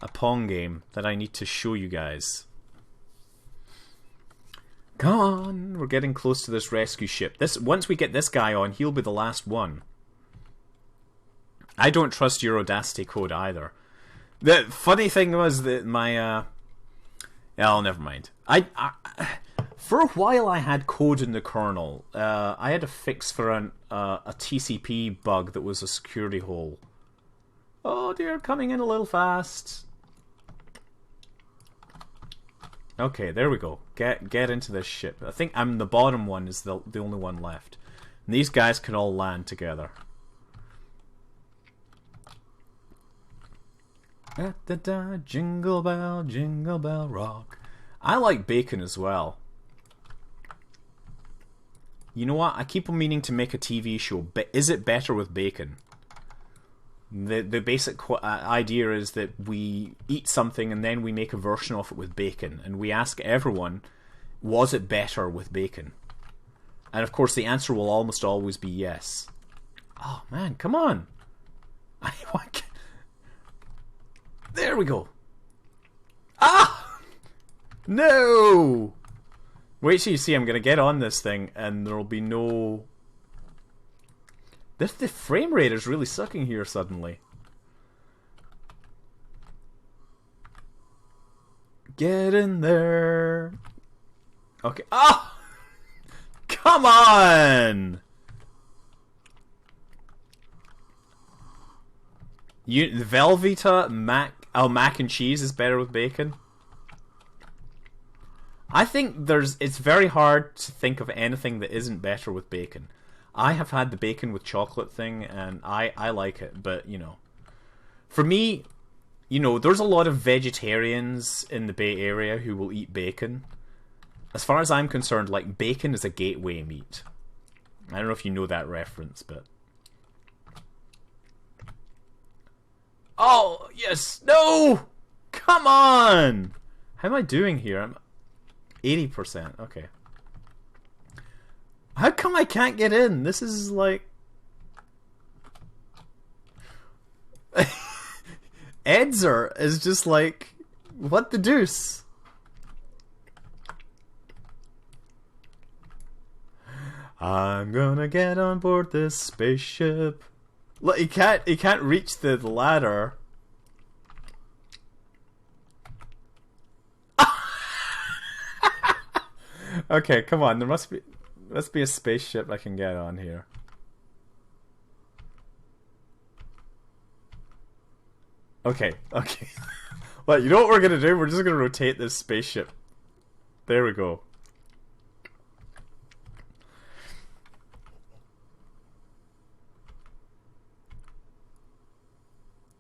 A Pong game that I need to show you guys. Come on, we're getting close to this rescue ship. Once we get this guy on, he'll be the last one. I don't trust your Audacity code either. The funny thing was that my... never mind. For a while I had code in the kernel. I had a fix for a TCP bug that was a security hole. Oh dear, coming in a little fast. Okay, there we go. Get into this ship. I think I'm the bottom one is the only one left. And these guys can all land together. Da-da-da, jingle bell rock. I like bacon as well. You know what? I keep on meaning to make a TV show, but is it better with bacon? The basic idea is that we eat something and then we make a version of it with bacon, and we ask everyone, was it better with bacon? And of course the answer will almost always be yes. Oh man, come on! There we go! Ah! No! Wait till you see, I'm going to get on this thing and there'll be no... The frame rate is really sucking here suddenly. Get in there. Okay. Ah! Come on! Velveeta mac and cheese is better with bacon. I think it's very hard to think of anything that isn't better with bacon. I have had the bacon with chocolate thing, and I like it. But, you know, for me, you know, there's a lot of vegetarians in the Bay Area who will eat bacon. As far as I'm concerned, like, bacon is a gateway meat. I don't know if you know that reference, but... Oh, yes! No! Come on! How am I doing here? I'm 80%. Okay. How come I can't get in? This is like... Edzer is just like... What the deuce? I'm gonna get on board this spaceship. Look, he can't reach the ladder. Okay, come on. There must be a spaceship I can get on here. Okay. Well, you know what we're gonna do? We're just gonna rotate this spaceship. There we go.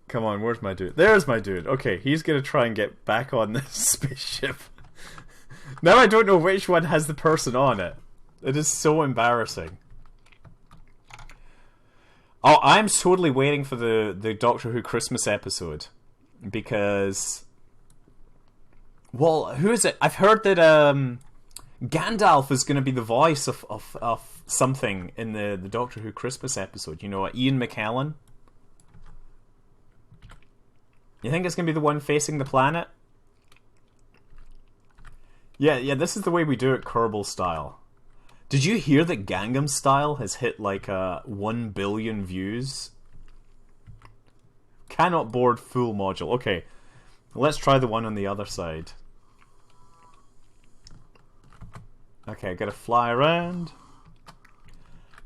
Come on, where's my dude? There's my dude. Okay, he's gonna try and get back on this spaceship. Now I don't know which one has the person on it. It is so embarrassing. Oh, I'm totally waiting for the Doctor Who Christmas episode. Because... Well, who is it? I've heard that Gandalf is going to be the voice of something in the Doctor Who Christmas episode. You know, Ian McKellen. You think it's going to be the one facing the planet? Yeah, this is the way we do it Kerbal style. Did you hear that Gangnam Style has hit like 1 billion views? Cannot board full module. Okay, let's try the one on the other side. Okay, I gotta fly around.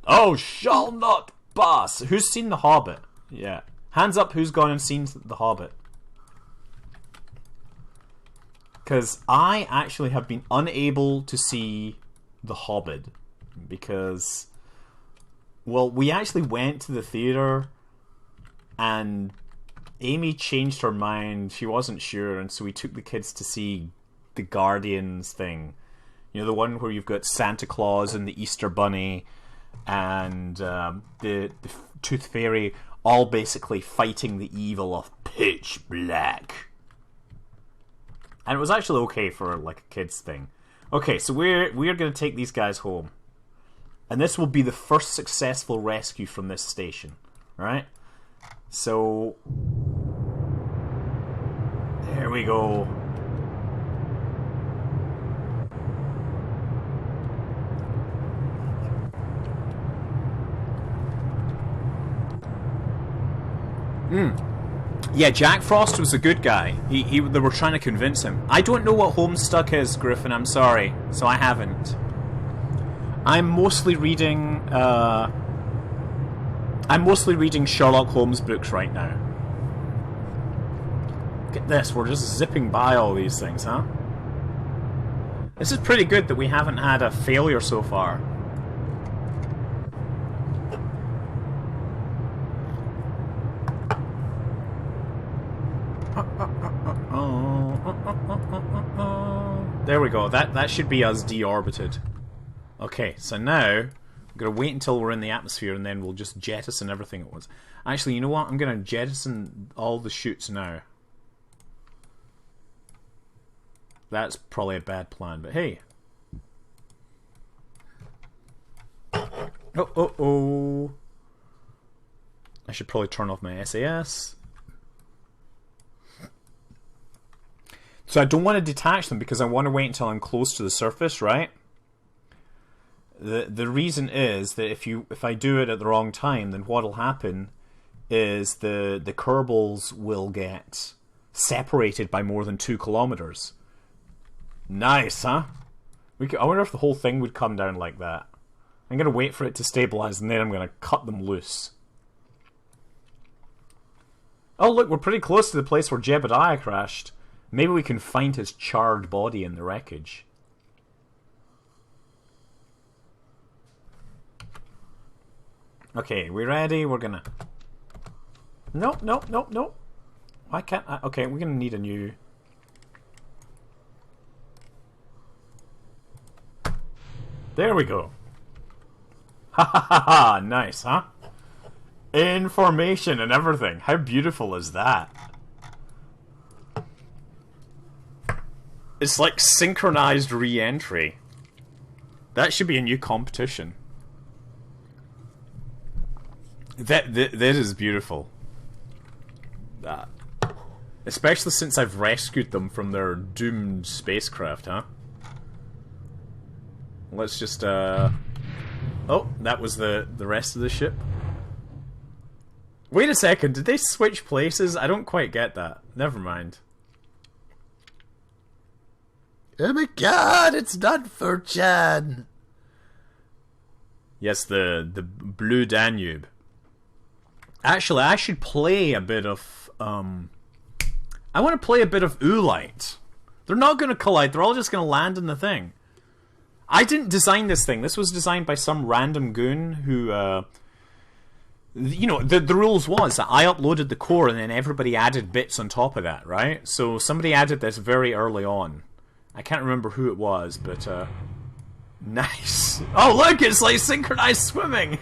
Oh, shall not pass! Who's seen The Hobbit? Yeah. Hands up who's gone and seen The Hobbit. Because I actually have been unable to see The Hobbit. Because, well, we actually went to the theater and Amy changed her mind. She wasn't sure, and so we took the kids to see the Guardians thing. You know, the one where you've got Santa Claus and the Easter Bunny and the Tooth Fairy all basically fighting the evil of pitch black. And it was actually okay for like a kids thing. Okay, so we're going to take these guys home. And this will be the first successful rescue from this station. Right? So... There we go. Yeah, Jack Frost was a good guy. They were trying to convince him. I don't know what Homestuck is, Griffin, I'm sorry. So I haven't. I'm mostly reading Sherlock Holmes books right now. Get this, we're just zipping by all these things, huh? This is pretty good that we haven't had a failure so far. There we go. That should be us deorbited. Okay, so now I'm gonna wait until we're in the atmosphere and then we'll just jettison everything at once. Actually, you know what? I'm gonna jettison all the chutes now. That's probably a bad plan, but hey. Oh. I should probably turn off my SAS. So I don't want to detach them because I want to wait until I'm close to the surface, right? The reason is that if I do it at the wrong time, then what'll happen is the Kerbals will get separated by more than 2 kilometers. Nice, huh? I wonder if the whole thing would come down like that. I'm going to wait for it to stabilize and then I'm going to cut them loose. Oh look, we're pretty close to the place where Jebediah crashed. Maybe we can find his charred body in the wreckage. Okay, we ready? We're gonna... Nope, nope, nope, nope. Why can't I... Okay, we're gonna need a new... There we go. Ha ha ha ha! Nice, huh? Information and everything. How beautiful is that? It's like synchronized re-entry. That should be a new competition. That is beautiful. Especially since I've rescued them from their doomed spacecraft, huh? Let's just, Oh, that was the rest of the ship. Wait a second, did they switch places? I don't quite get that. Never mind. Oh my god, it's not for Chan. Yes, the Blue Danube. Actually, I should play a bit of, I want to play a bit of Oolite. They're not going to collide, they're all just going to land in the thing. I didn't design this thing. This was designed by some random goon who, you know, the rules was that I uploaded the core and then everybody added bits on top of that, right? So somebody added this very early on. I can't remember who it was, but, nice. Oh, look, it's like synchronized swimming.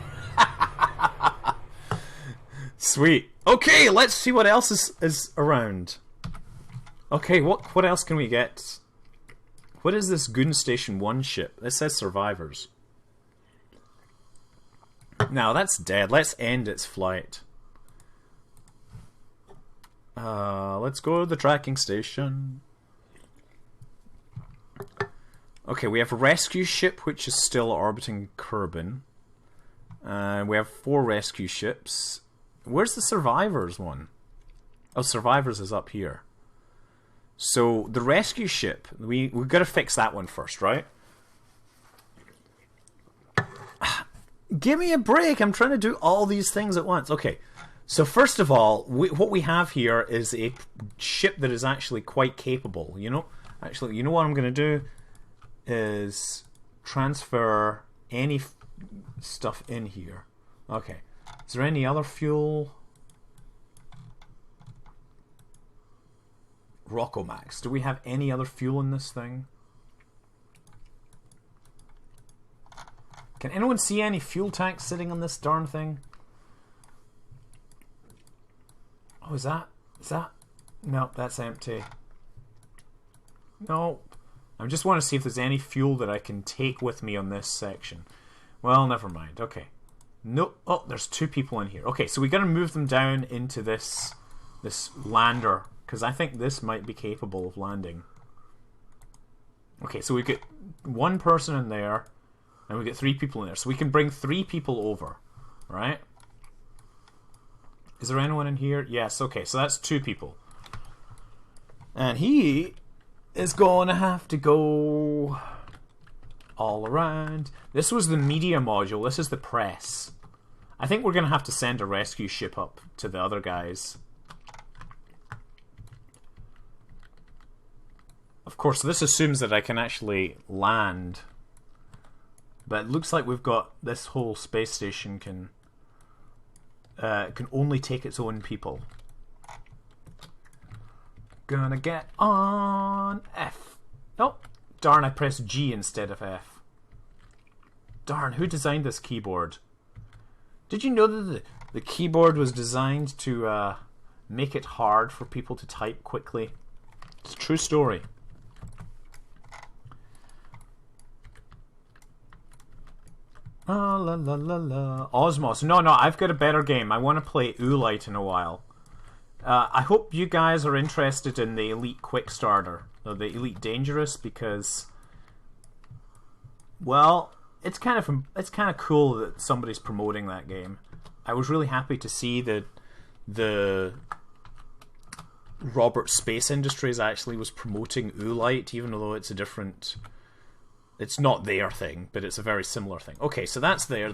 Sweet. Okay, let's see what else is around. Okay, what else can we get? What is this Goon Station 1 ship? It says survivors. Now, that's dead. Let's end its flight. Let's go to the tracking station. Okay, we have a rescue ship, which is still orbiting Kerbal. We have 4 rescue ships. Where's the survivors one? Oh, survivors is up here. So, the rescue ship, we've got to fix that one first, right? Give me a break, I'm trying to do all these things at once. Okay, so first of all, what we have here is a ship that is actually quite capable, you know? Actually, you know what I'm going to do? Is transfer any stuff in here. Okay, is there any other fuel? Rockomax. Do we have any other fuel in this thing? Can anyone see any fuel tanks sitting on this darn thing? Oh, is that? Nope, that's empty. Nope. I just want to see if there's any fuel that I can take with me on this section. Well, never mind. Okay. Nope. Oh, there's 2 people in here. Okay, so we got to move them down into this lander, because I think this might be capable of landing. Okay, so we get 1 person in there, and we get 3 people in there. So we can bring 3 people over, right? Is there anyone in here? Yes, okay, so that's 2 people. And he is going to have to go all around. This was the media module. This is the press. I think we're going to have to send a rescue ship up to the other guys. Of course, this assumes that I can actually land. But it looks like we've got this whole space station can only take its own people. Gonna get on F. Oh, darn, I pressed G instead of F. Darn, who designed this keyboard? Did you know that the keyboard was designed to make it hard for people to type quickly? It's a true story. La la la la. Osmos. No, I've got a better game. I want to play Oolite in a while. I hope you guys are interested in the Elite Quick Starter, or the Elite Dangerous, because, well, it's kind of cool that somebody's promoting that game. I was really happy to see that the Robert Space Industries actually was promoting Oolite, even though it's a different. It's not their thing, but it's a very similar thing. Okay, so that's there.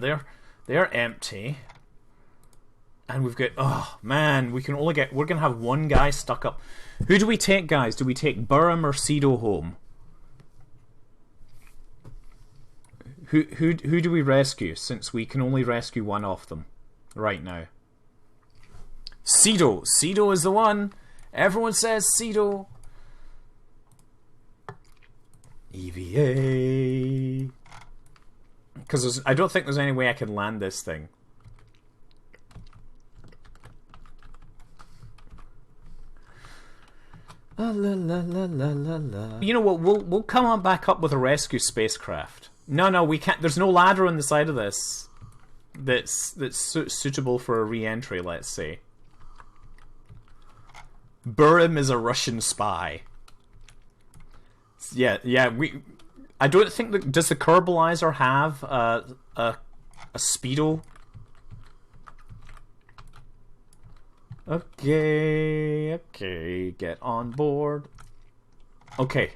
They're empty. And we've got, oh man, we're gonna have 1 guy stuck up. Who do we take, guys? Do we take Burham or Cedo home? Who do we rescue, since we can only rescue 1 of them? right now. Cedo. Cedo is the one. Everyone says Cedo. EVA. Because I don't think there's any way I can land this thing. La, la, la, la, la, la. You know what? We'll come on back up with a rescue spacecraft. No, we can't. There's no ladder on the side of this that's suitable for a re-entry. Let's say. Burim is a Russian spy. Yeah. I don't think does the Kerbalizer have a speedo? Okay, get on board. Okay.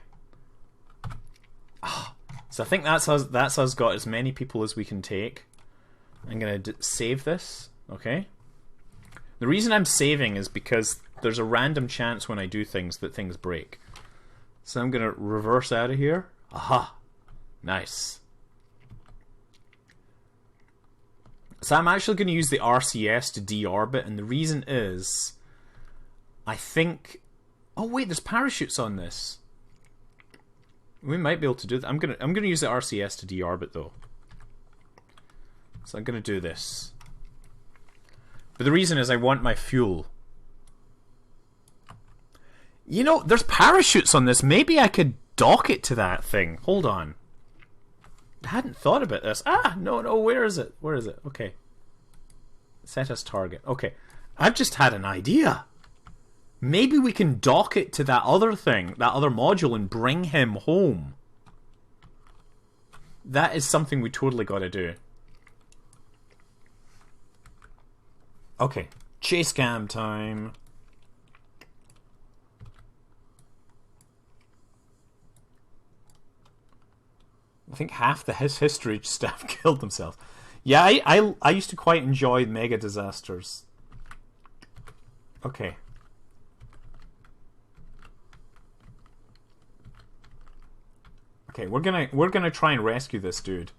So I think that's us got as many people as we can take. I'm gonna save this. Okay. The reason I'm saving is because there's a random chance when I do things that things break. So I'm gonna reverse out of here. Aha! Nice. So I'm actually going to use the RCS to deorbit, and the reason is, I think... Oh wait, there's parachutes on this. We might be able to do that. I'm gonna use the RCS to deorbit though. So I'm gonna do this. But the reason is I want my fuel. You know, there's parachutes on this. Maybe I could dock it to that thing. Hold on. I hadn't thought about this. No, where is it? Where is it? Okay. Set as target. Okay. I've just had an idea. Maybe we can dock it to that other thing, that other module, and bring him home. That is something we totally got to do. Okay. Chase cam time. I think half his history staff killed themselves. Yeah, I used to quite enjoy mega disasters. Okay. Okay, we're gonna try and rescue this dude,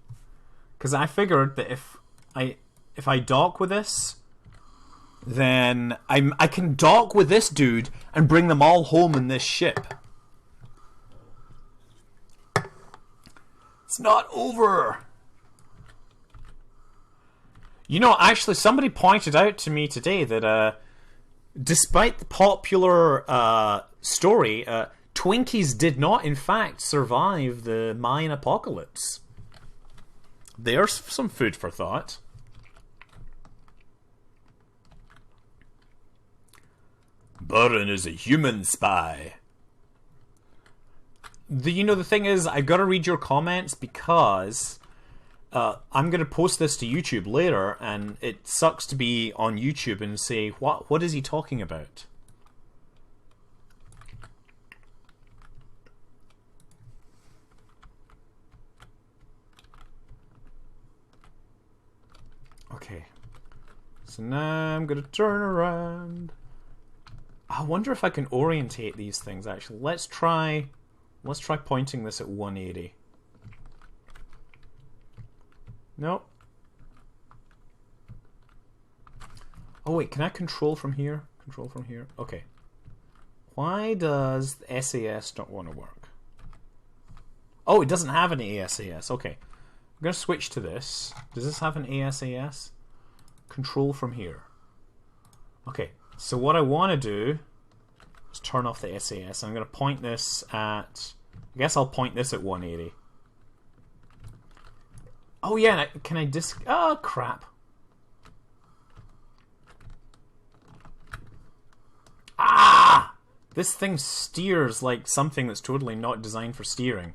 because I figured that if I dock with this, then I can dock with this dude and bring them all home in this ship. It's not over. You know, actually, somebody pointed out to me today that despite the popular story, Twinkies did not, in fact, survive the Mayan apocalypse. There's some food for thought. Burin is a human spy. The thing is, I gotta read your comments because I'm gonna post this to YouTube later, and it sucks to be on YouTube and say, what is he talking about? Okay. So now I'm gonna turn around. I wonder if I can orientate these things, actually. Let's try pointing this at 180. Nope. Oh wait, can I control from here? Control from here? Okay. Why does the SAS not want to work? Oh, it doesn't have an ASAS. Okay. I'm going to switch to this. Does this have an ASAS? Control from here. Okay. So what I want to do is turn off the SAS. I'm going to point this at... I guess I'll point this at 180. Oh yeah, can I oh crap. Ah! This thing steers like something that's totally not designed for steering.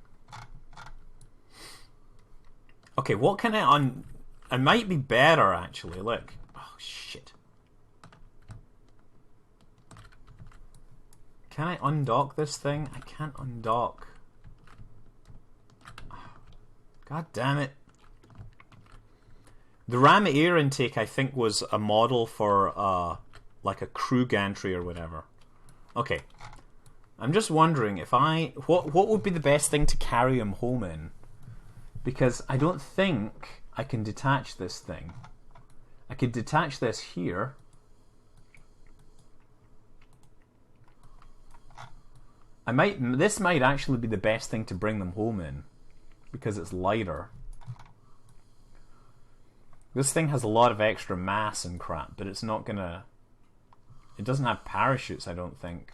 Okay, what can I might be better actually, look. Oh shit. Can I undock this thing? I can't undock. God damn it. The RAM air intake, I think, was a model for like a crew gantry or whatever. Okay. I'm just wondering if what would be the best thing to carry him home in? Because I don't think I can detach this thing. I could detach this here. This might actually be the best thing to bring them home in, because it's lighter. This thing has a lot of extra mass and crap, but it's not gonna... It doesn't have parachutes, I don't think.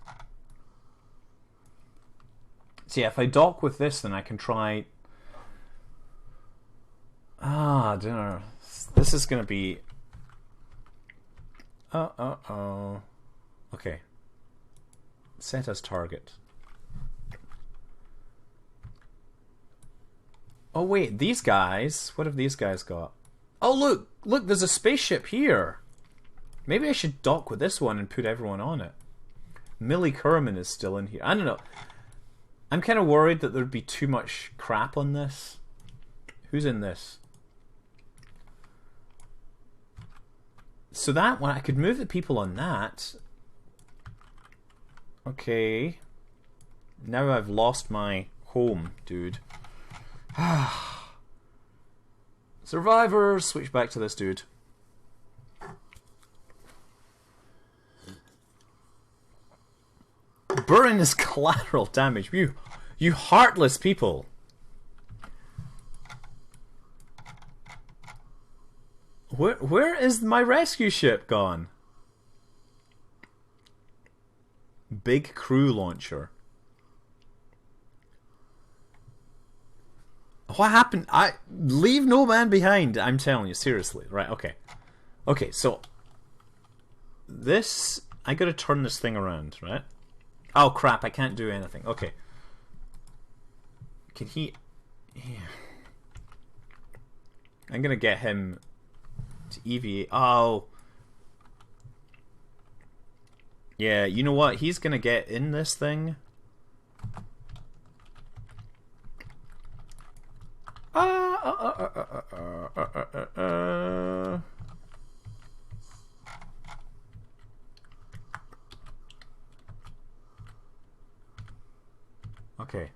So yeah, if I dock with this, then I can try... I don't know. This is gonna be... Okay. Set as target. Oh wait, these guys... What have these guys got? Oh look! Look, there's a spaceship here! Maybe I should dock with this one and put everyone on it. Millie Kerman is still in here. I don't know. I'm kind of worried that there'd be too much crap on this. Who's in this? So that one, I could move the people on that. Okay. Now I've lost my home, dude. Survivors! Switch back to this dude. Burn is collateral damage. You heartless people. Where is my rescue ship gone? Big crew launcher. What happened? Leave no man behind. I'm telling you, seriously. Right? Okay. Okay. So this, I gotta turn this thing around, right? Oh crap! I can't do anything. Okay. Can he? Yeah. I'm gonna get him to EVA. Oh. Yeah. You know what? He's gonna get in this thing. Okay.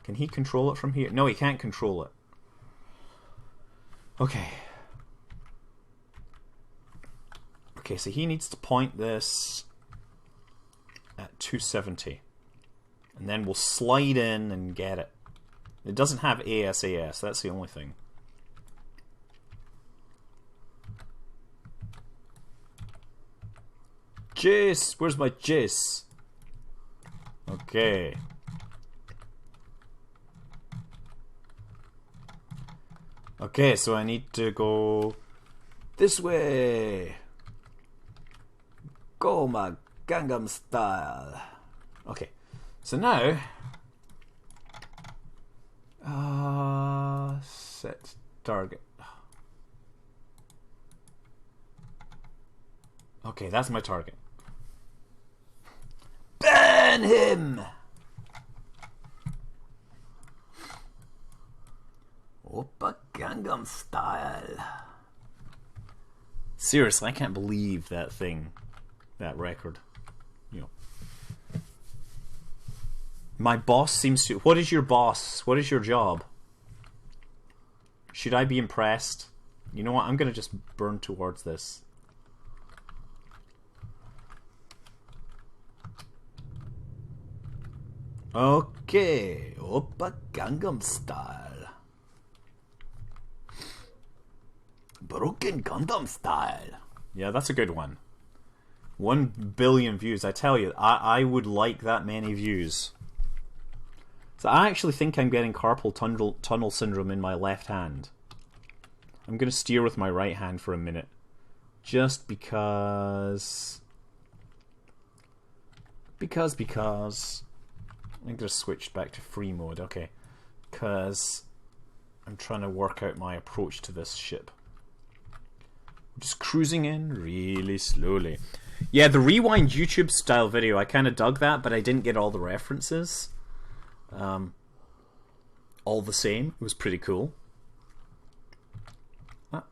Can he control it from here? No, he can't control it. Okay. Okay, so he needs to point this at 270. And then we'll slide in and get it. It doesn't have ASAS, that's the only thing. Jace! Where's my Jace? Okay. Okay, so I need to go this way. Go my Gangnam style. Okay, so now set target. Okay, that's my target. Ban him! Oppa Gangnam style. Seriously, I can't believe that thing. That record. You know. My boss seems to... What is your boss? What is your job? Should I be impressed? You know what? I'm going to just burn towards this. Okay. Oppa Gangnam style. Broken Gundam style. Yeah, that's a good one. 1 billion views. I tell you, I would like that many views. So I actually think I'm getting carpal tunnel syndrome in my left hand. I'm going to steer with my right hand for a minute. Just because... Because... I'm going to switch back to free mode, okay. Because I'm trying to work out my approach to this ship. Just cruising in really slowly. Yeah, the rewind YouTube style video, I kind of dug that, but I didn't get all the references. All the same, it was pretty cool. Oh,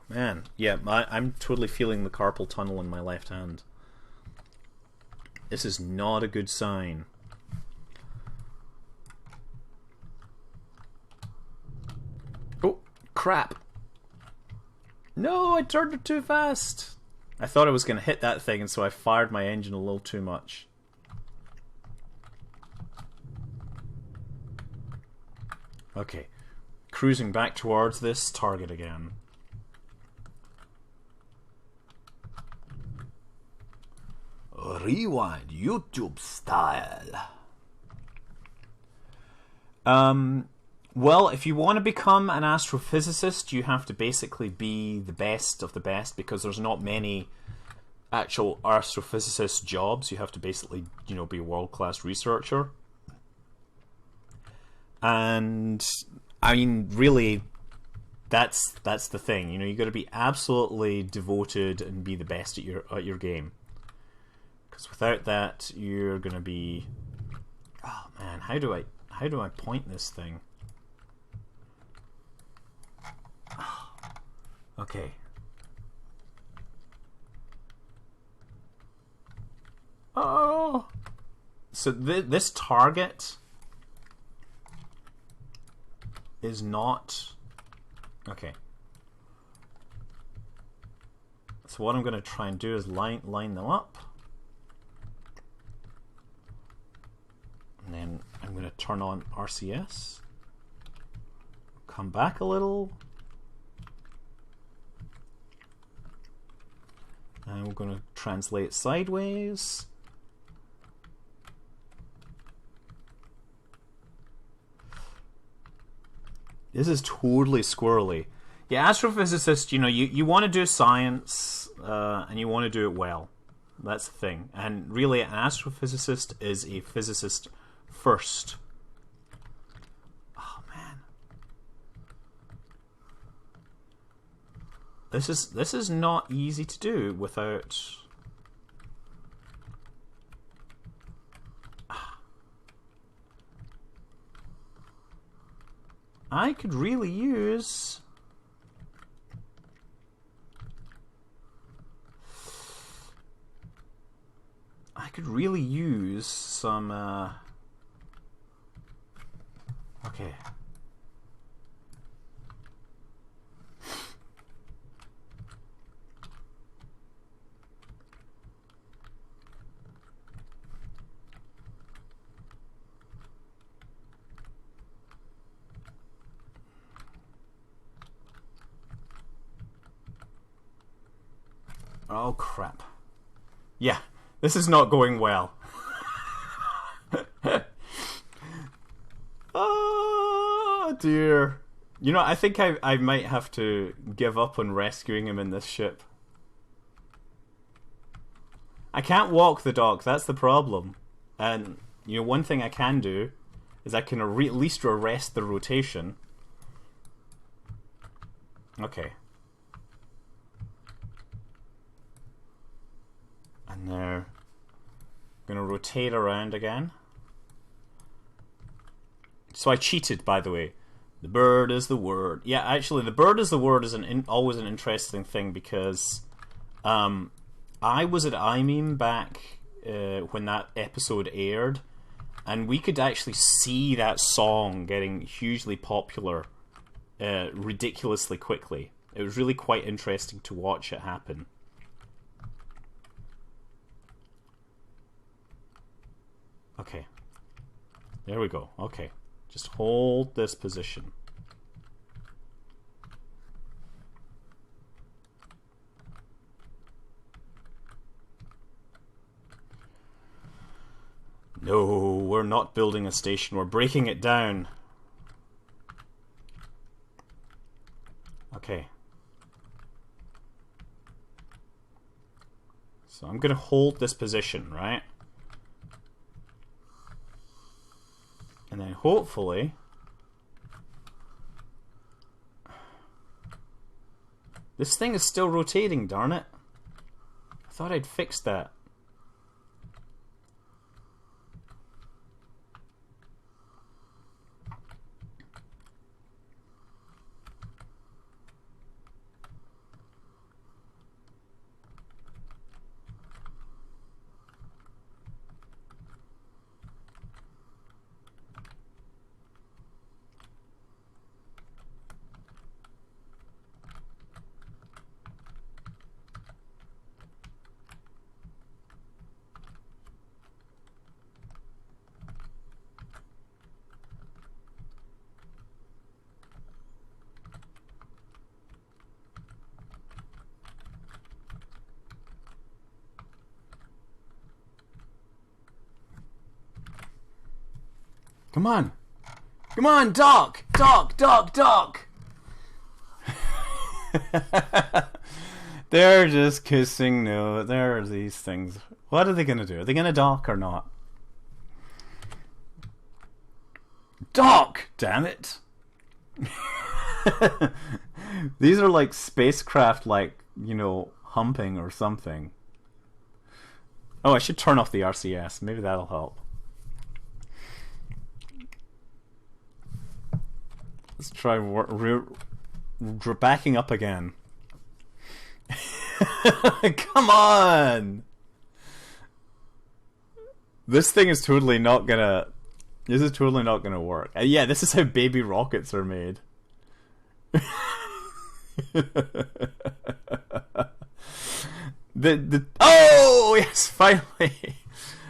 man, yeah, I'm totally feeling the carpal tunnel in my left hand. This is not a good sign. crap. No, I turned it too fast. I thought I was going to hit that thing, and so I fired my engine a little too much. Okay. Cruising back towards this target again. Rewind YouTube style. Well, if you want to become an astrophysicist, you have to basically be the best of the best, because there's not many actual astrophysicist jobs. You have to basically, you know, be a world-class researcher. And I mean, really, that's the thing. You know, you got to be absolutely devoted and be the best at your game. Because without that, you're gonna be. Oh man, how do I point this thing? Okay. Oh. So this target is not okay. So what I'm going to try and do is line them up, and then I'm going to turn on RCS. Come back a little. And we're going to translate sideways. This is totally squirrely. Yeah, astrophysicist, you know, you want to do science, and you want to do it well. That's the thing. And really, an astrophysicist is a physicist first. Oh, man. This is not easy to do without. I could really use some okay. Oh crap. Yeah, this is not going well. Oh dear. You know, I think I might have to give up on rescuing him in this ship. I can't walk the dock, that's the problem. And, you know, one thing I can do is I can at least arrest the rotation. Okay. And they're going to rotate around again. So I cheated, by the way. The bird is the word. Yeah, actually, the bird is the word is always an interesting thing, because I was at iMeme back when that episode aired, and we could actually see that song getting hugely popular ridiculously quickly. It was really quite interesting to watch it happen. Okay. There we go. Okay. Just hold this position. No, we're not building a station. We're breaking it down. Okay. So I'm going to hold this position, right? And then hopefully this thing is still rotating, darn it. I thought I'd fixed that. Come on. Come on, Doc! Doc! Doc! Doc! They're just kissing. No, there are these things. What are they going to do? Are they going to dock or not? Dock! Damn it! These are like spacecraft, like, you know, humping or something. Oh, I should turn off the RCS. Maybe that'll help. Let's try backing up again. Come on! This thing is totally not gonna... This is totally not gonna work. Yeah, this is how baby rockets are made. Oh, yes, finally.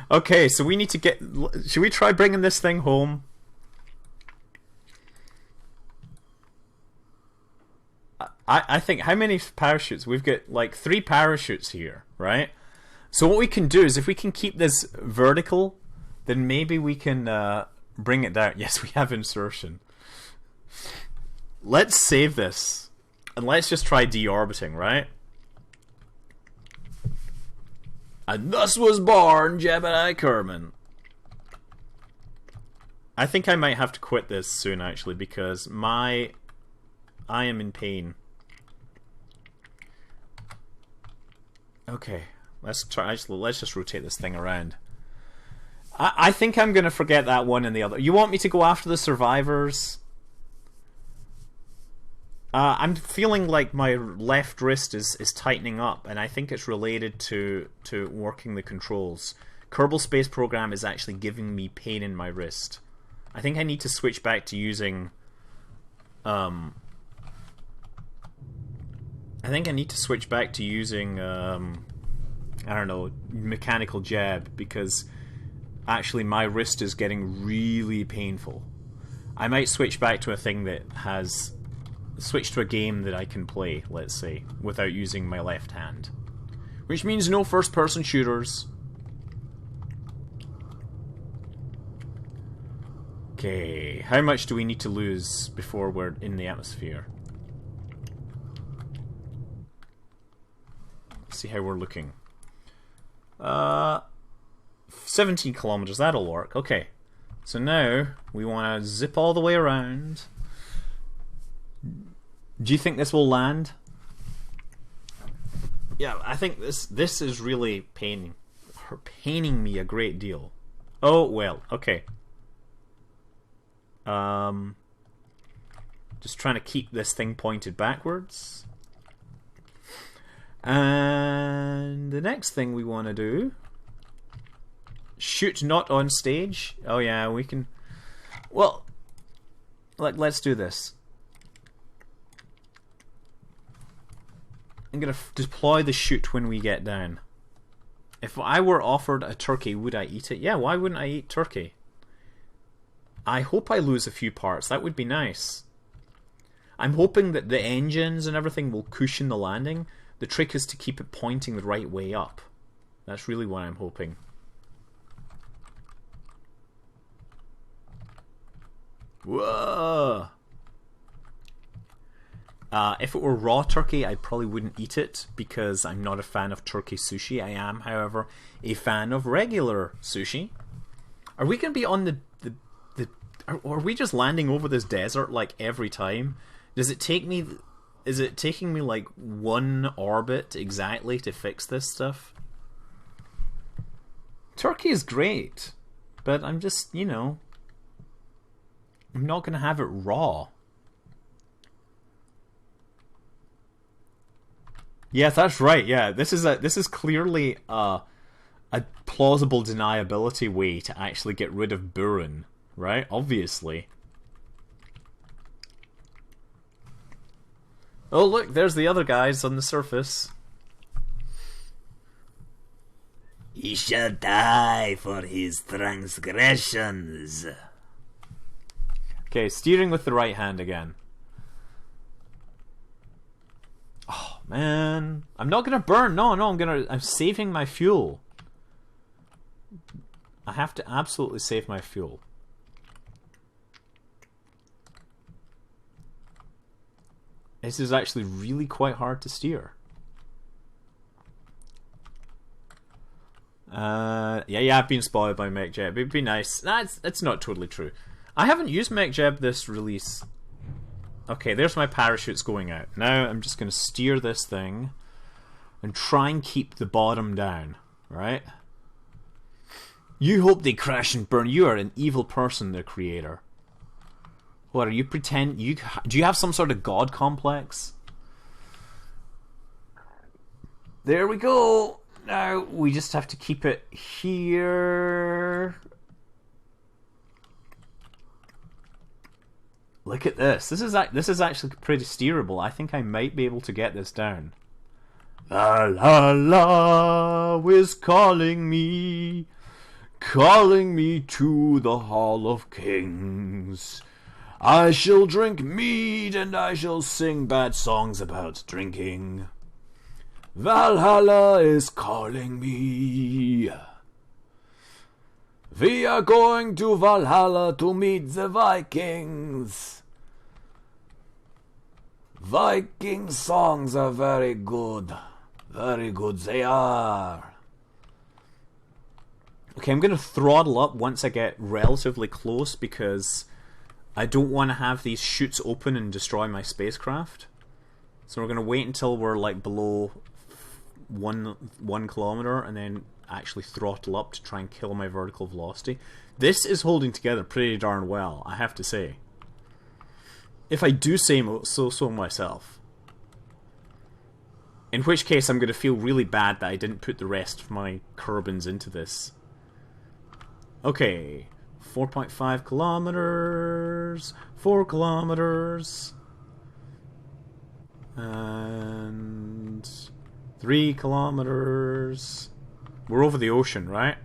Okay, so we need to get... Should we try bringing this thing home? I think, how many parachutes? We've got like 3 parachutes here, right? So what we can do is, if we can keep this vertical, then maybe we can bring it down. Yes, we have insertion. Let's save this. And let's just try deorbiting, right? And thus was born Jebediah Kerman. I think I might have to quit this soon, actually, because I am in pain. Okay, let's just rotate this thing around. I think I'm gonna forget that one and the other. You want me to go after the survivors? I'm feeling like my left wrist is tightening up, and I think it's related to working the controls. Kerbal Space Program is actually giving me pain in my wrist. I think I need to switch back to using I don't know, mechanical jab, because actually my wrist is getting really painful. I might switch back to a thing that has... Switch to a game that I can play, let's say, without using my left hand. Which means no first-person shooters. Okay, how much do we need to lose before we're in the atmosphere? Let's see how we're looking. 17 kilometers, that'll work. Okay, so now we want to zip all the way around. Do you think this will land? Yeah, I think this is really paining me a great deal. Oh well, okay. Just trying to keep this thing pointed backwards. And the next thing we want to do, shoot not on stage. Oh yeah, we can. Well, let's do this. I'm gonna deploy the shoot when we get down. If I were offered a turkey, would I eat it? Yeah, why wouldn't I eat turkey? I hope I lose a few parts. That would be nice. I'm hoping that the engines and everything will cushion the landing. The trick is to keep it pointing the right way up. That's really what I'm hoping. Whoa! If it were raw turkey, I probably wouldn't eat it because I'm not a fan of turkey sushi. I am, however, a fan of regular sushi. Are we going to be on the are we just landing over this desert like every time? Does it take me... Is it taking me like 1 orbit exactly to fix this stuff? Turkey is great, but I'm just, you know, I'm not going to have it raw. Yeah, that's right. Yeah, this is clearly a plausible deniability way to actually get rid of Burin, right? Obviously. Oh look, there's the other guys on the surface. He shall die for his transgressions. Okay, steering with the right hand again. Oh man, I'm not gonna burn. No, I'm saving my fuel. I have to absolutely save my fuel. This is actually really quite hard to steer. Yeah, I've been spoiled by MechJeb. It'd be nice. Nah, it's not totally true. I haven't used MechJeb this release. Okay, there's my parachutes going out. Now I'm just going to steer this thing and try and keep the bottom down, right? You hope they crash and burn. You are an evil person, the creator. What, are you do you have some sort of god complex? There we go. Now we just have to keep it here. Look at this. This is actually pretty steerable. I think I might be able to get this down. Valhalla is calling me to the Hall of Kings. I shall drink mead and I shall sing bad songs about drinking. Valhalla is calling me. We are going to Valhalla to meet the Vikings. Viking songs are very good. Very good they are. Okay, I'm going to throttle up once I get relatively close because I don't want to have these chutes open and destroy my spacecraft. So we're going to wait until we're like below 1 kilometer and then actually throttle up to try and kill my vertical velocity. This is holding together pretty darn well, I have to say. If I do say so myself. In which case I'm going to feel really bad that I didn't put the rest of my Kerbals into this. Okay, 4.5 kilometers, 4 kilometers, and 3 kilometers. We're over the ocean, right?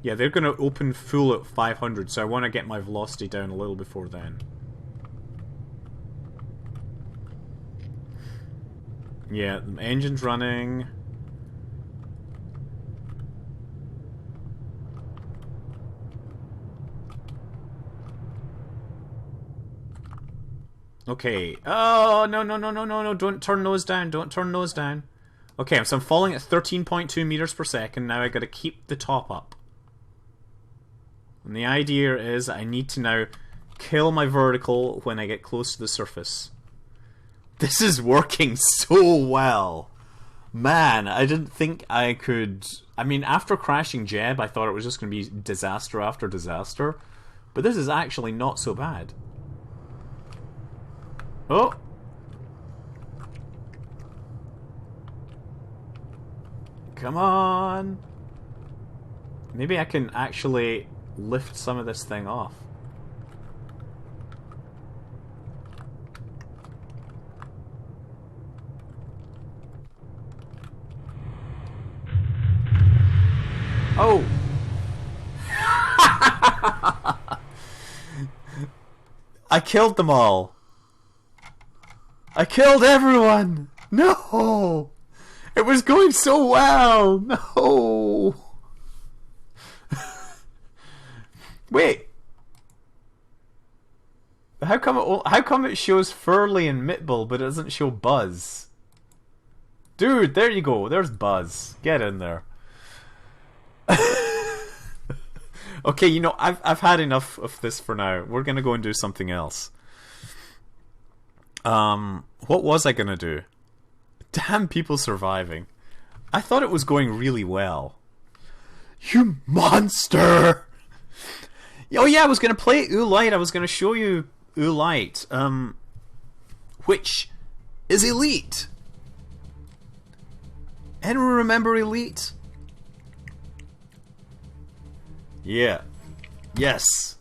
Yeah, they're going to open full at 500, so I want to get my velocity down a little before then. Yeah, the engine's running. Okay. Oh, no. Don't turn those down. Don't turn those down. Okay, so I'm falling at 13.2 meters per second. Now I gotta keep the top up. And the idea is I need to now kill my vertical when I get close to the surface. This is working so well. Man, I didn't think I could... I mean, after crashing Jeb, I thought it was just going to be disaster after disaster. But this is actually not so bad. Oh! Come on! Maybe I can actually lift some of this thing off. Oh! I killed them all. I killed everyone! No! It was going so well! No! Wait. How come it shows Furley and Mitbull but it doesn't show Buzz? Dude, there you go. There's Buzz. Get in there. Okay, you know, I've had enough of this for now. We're gonna go and do something else. What was I gonna do? Damn people surviving. I thought it was going really well. You monster! Oh yeah, I was gonna play Oolite. I was gonna show you Oolite, which is Elite. Anyone remember Elite? Yeah. Yes.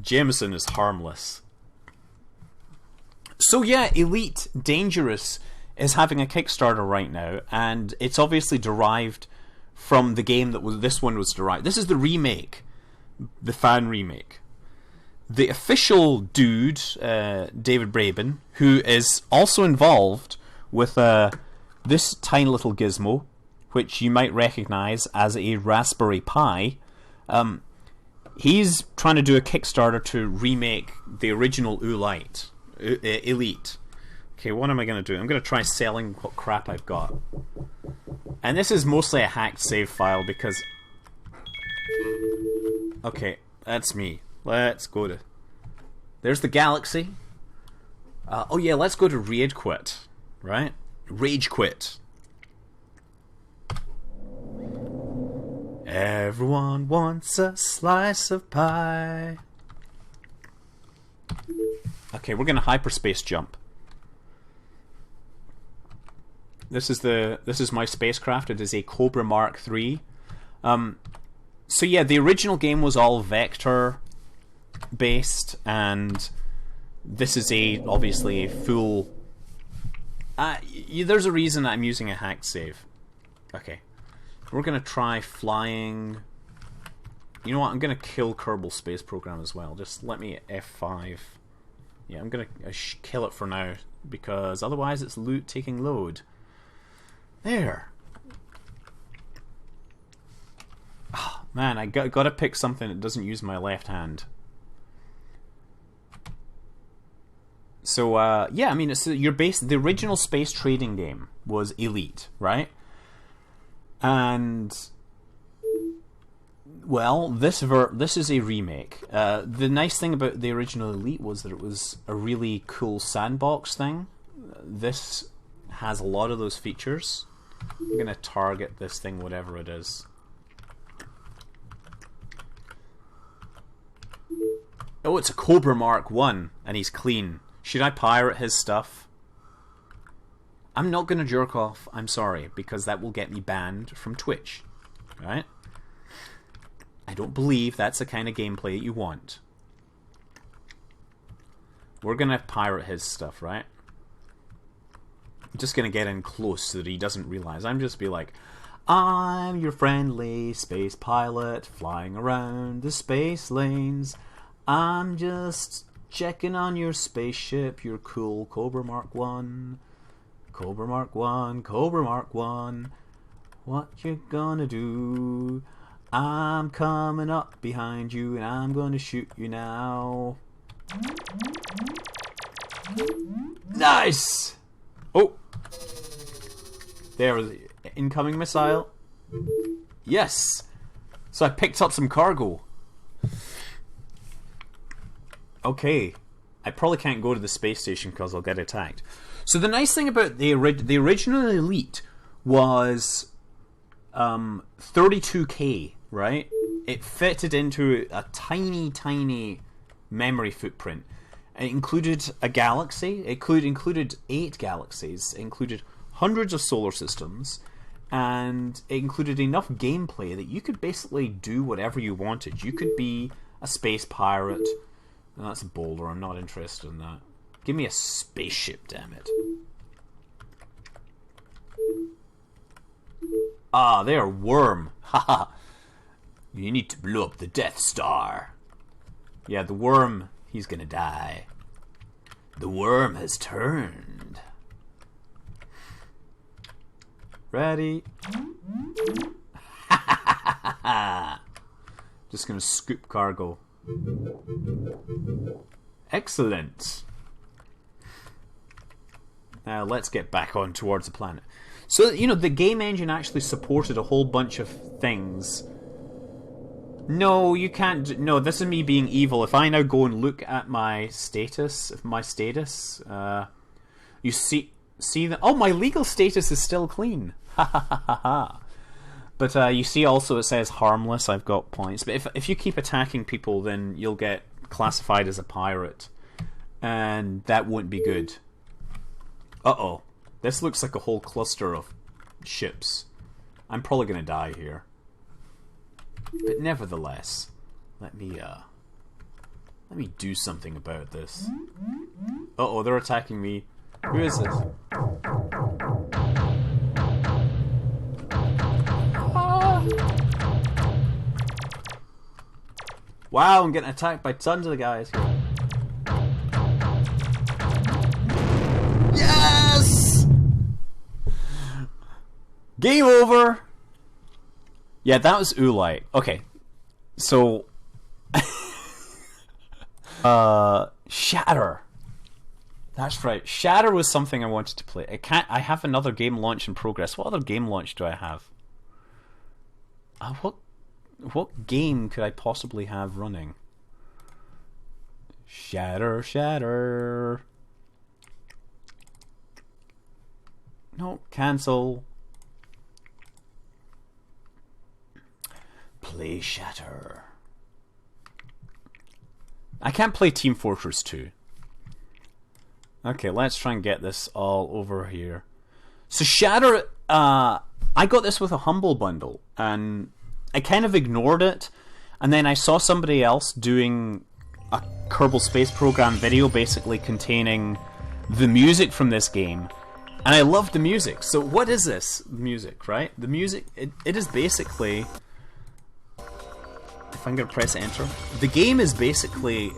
Jameson is harmless. So yeah, Elite Dangerous is having a Kickstarter right now, and it's obviously derived from the game that this one was derived. This is the remake, the fan remake. The official dude, David Braben, who is also involved with this tiny little gizmo, which you might recognize as a Raspberry Pi. He's trying to do a Kickstarter to remake the original Elite. Okay, what am I going to do? I'm going to try selling what crap I've got. And this is mostly a hacked save file because... Okay, that's me. Let's go to... There's the galaxy. Oh yeah, let's go to Raid Quit. Right? Rage Quit. Everyone wants a slice of pie. Okay, we're going to hyperspace jump. This is my spacecraft. It is a Cobra Mark III. So yeah, the original game was all vector based, and this is obviously a full. There's a reason I'm using a hacked save. Okay, we're gonna try flying. You know what? I'm gonna kill Kerbal Space Program as well. Just let me F5. Yeah, I'm gonna kill it for now because otherwise it's loot taking load. There. Oh, man, I gotta pick something that doesn't use my left hand. So, yeah, I mean, it's the original space trading game was Elite, right? And, well, this is a remake. The nice thing about the original Elite was that it was a really cool sandbox thing. This has a lot of those features. I'm gonna target this thing, whatever it is. Oh, it's a Cobra Mark I, and he's clean. Should I pirate his stuff? I'm not gonna jerk off, I'm sorry, because that will get me banned from Twitch. Right? I don't believe that's the kind of gameplay you want. We're gonna pirate his stuff, right? I'm just gonna get in close so that he doesn't realize. I'm just be like, I'm your friendly space pilot flying around the space lanes. I'm just checking on your spaceship, your cool Cobra Mark 1. Cobra Mark 1, Cobra Mark 1. What you gonna do? I'm coming up behind you and I'm gonna shoot you now. Nice! Oh! There was incoming missile. Yes! So I picked up some cargo. Okay. I probably can't go to the space station because I'll get attacked. So the nice thing about the original Elite was 32K, right? It fitted into a tiny, tiny memory footprint. It included a galaxy. It included 8 galaxies. It included hundreds of solar systems. And it included enough gameplay that you could basically do whatever you wanted. You could be a space pirate. No, that's a boulder. I'm not interested in that. Give me a spaceship, damn it. Ah, there, worm. Haha. You need to blow up the Death Star. Yeah, the worm, he's gonna die. The worm has turned. Ready? Just gonna scoop cargo. Excellent. Now let's get back on towards the planet. So, you know, the game engine actually supported a whole bunch of things. No, you can't. No, this is me being evil. If I now go and look at my status, you see that. Oh, my legal status is still clean. Ha ha ha ha ha. But you see also it says harmless. I've got points. But if you keep attacking people, then you'll get classified as a pirate, and that won't be good. Uh-oh. This looks like a whole cluster of ships. I'm probably gonna die here. But nevertheless, let me do something about this. Uh-oh, they're attacking me. Who is this? Ah. Wow, I'm getting attacked by tons of the guys here. Yes! Game over! Yeah, that was Oolite. Okay. So... Shatter. That's right. Shatter was something I wanted to play. I have another game launch in progress. What other game launch do I have? What game could I possibly have running? Shatter, Shatter. No, cancel. Play Shatter. I can't play Team Fortress 2. Okay, let's try and get this all over here. So Shatter, I got this with a Humble Bundle, and I kind of ignored it, and then I saw somebody else doing a Kerbal Space Program video basically containing the music from this game, and I loved the music. So what is this music, right? The music, it is basically, if I'm going to press enter, the game is basically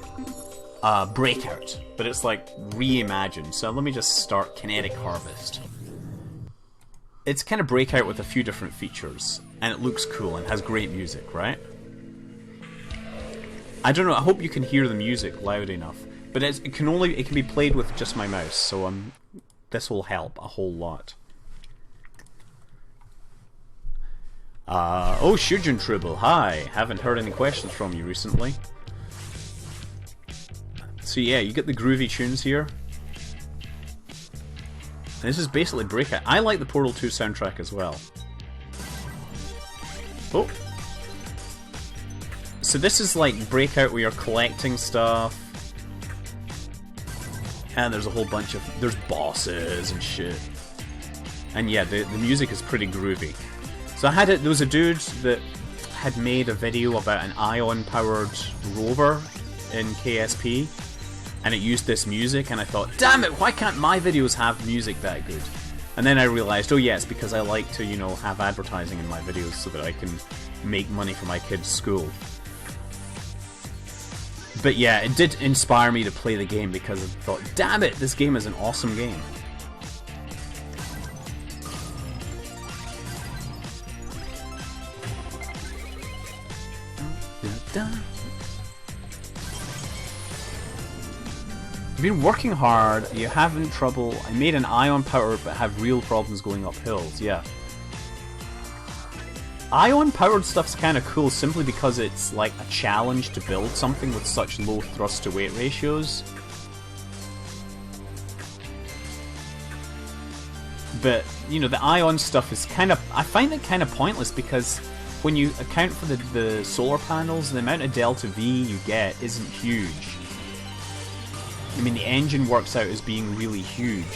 Breakout, but it's like reimagined. So let me just start Kinetic Harvest. It's kind of Breakout with a few different features, and it looks cool and has great music, right? I don't know, I hope you can hear the music loud enough, but it can be played with just my mouse, so this will help a whole lot. Oh, Shujin Tribble, hi! Haven't heard any questions from you recently. So yeah, you get the groovy tunes here. And this is basically Breakout. I like the Portal 2 soundtrack as well. Oh. So this is like Breakout where you're collecting stuff. And there's a whole bunch of... there's bosses and shit. And yeah, the music is pretty groovy. So there was a dude that had made a video about an ion-powered rover in KSP. And it used this music, and I thought, damn it, why can't my videos have music that good? And then I realized, oh yeah, it's because I like to, you know, have advertising in my videos so that I can make money for my kids' school. But yeah, it did inspire me to play the game because I thought, damn it, this game is an awesome game. You've been working hard, you're having trouble. I made an ion powered but have real problems going up hills, yeah. Ion powered stuff's kind of cool simply because it's like a challenge to build something with such low thrust to weight ratios. But, you know, the ion stuff is kind of... I find it kind of pointless because when you account for the solar panels, the amount of delta V you get isn't huge. I mean, the engine works out as being really huge.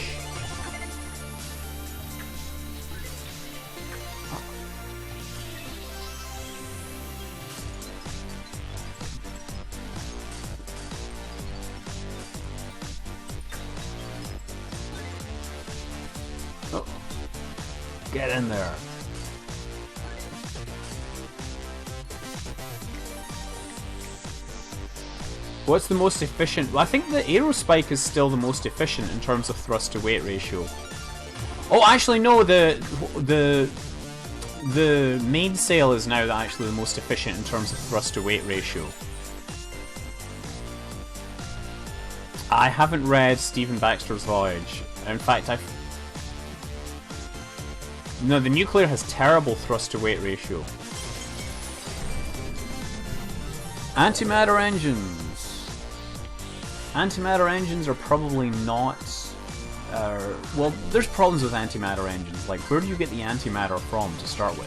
Oh. Get in there. What's the most efficient? Well, I think the Aerospike is still the most efficient in terms of thrust to weight ratio. Oh, actually no, the mainsail is now actually the most efficient in terms of thrust to weight ratio. I haven't read Stephen Baxter's Voyage. In fact, no, the nuclear has terrible thrust to weight ratio. Antimatter engines. Antimatter engines are probably not... well, there's problems with antimatter engines. Like, where do you get the antimatter from to start with?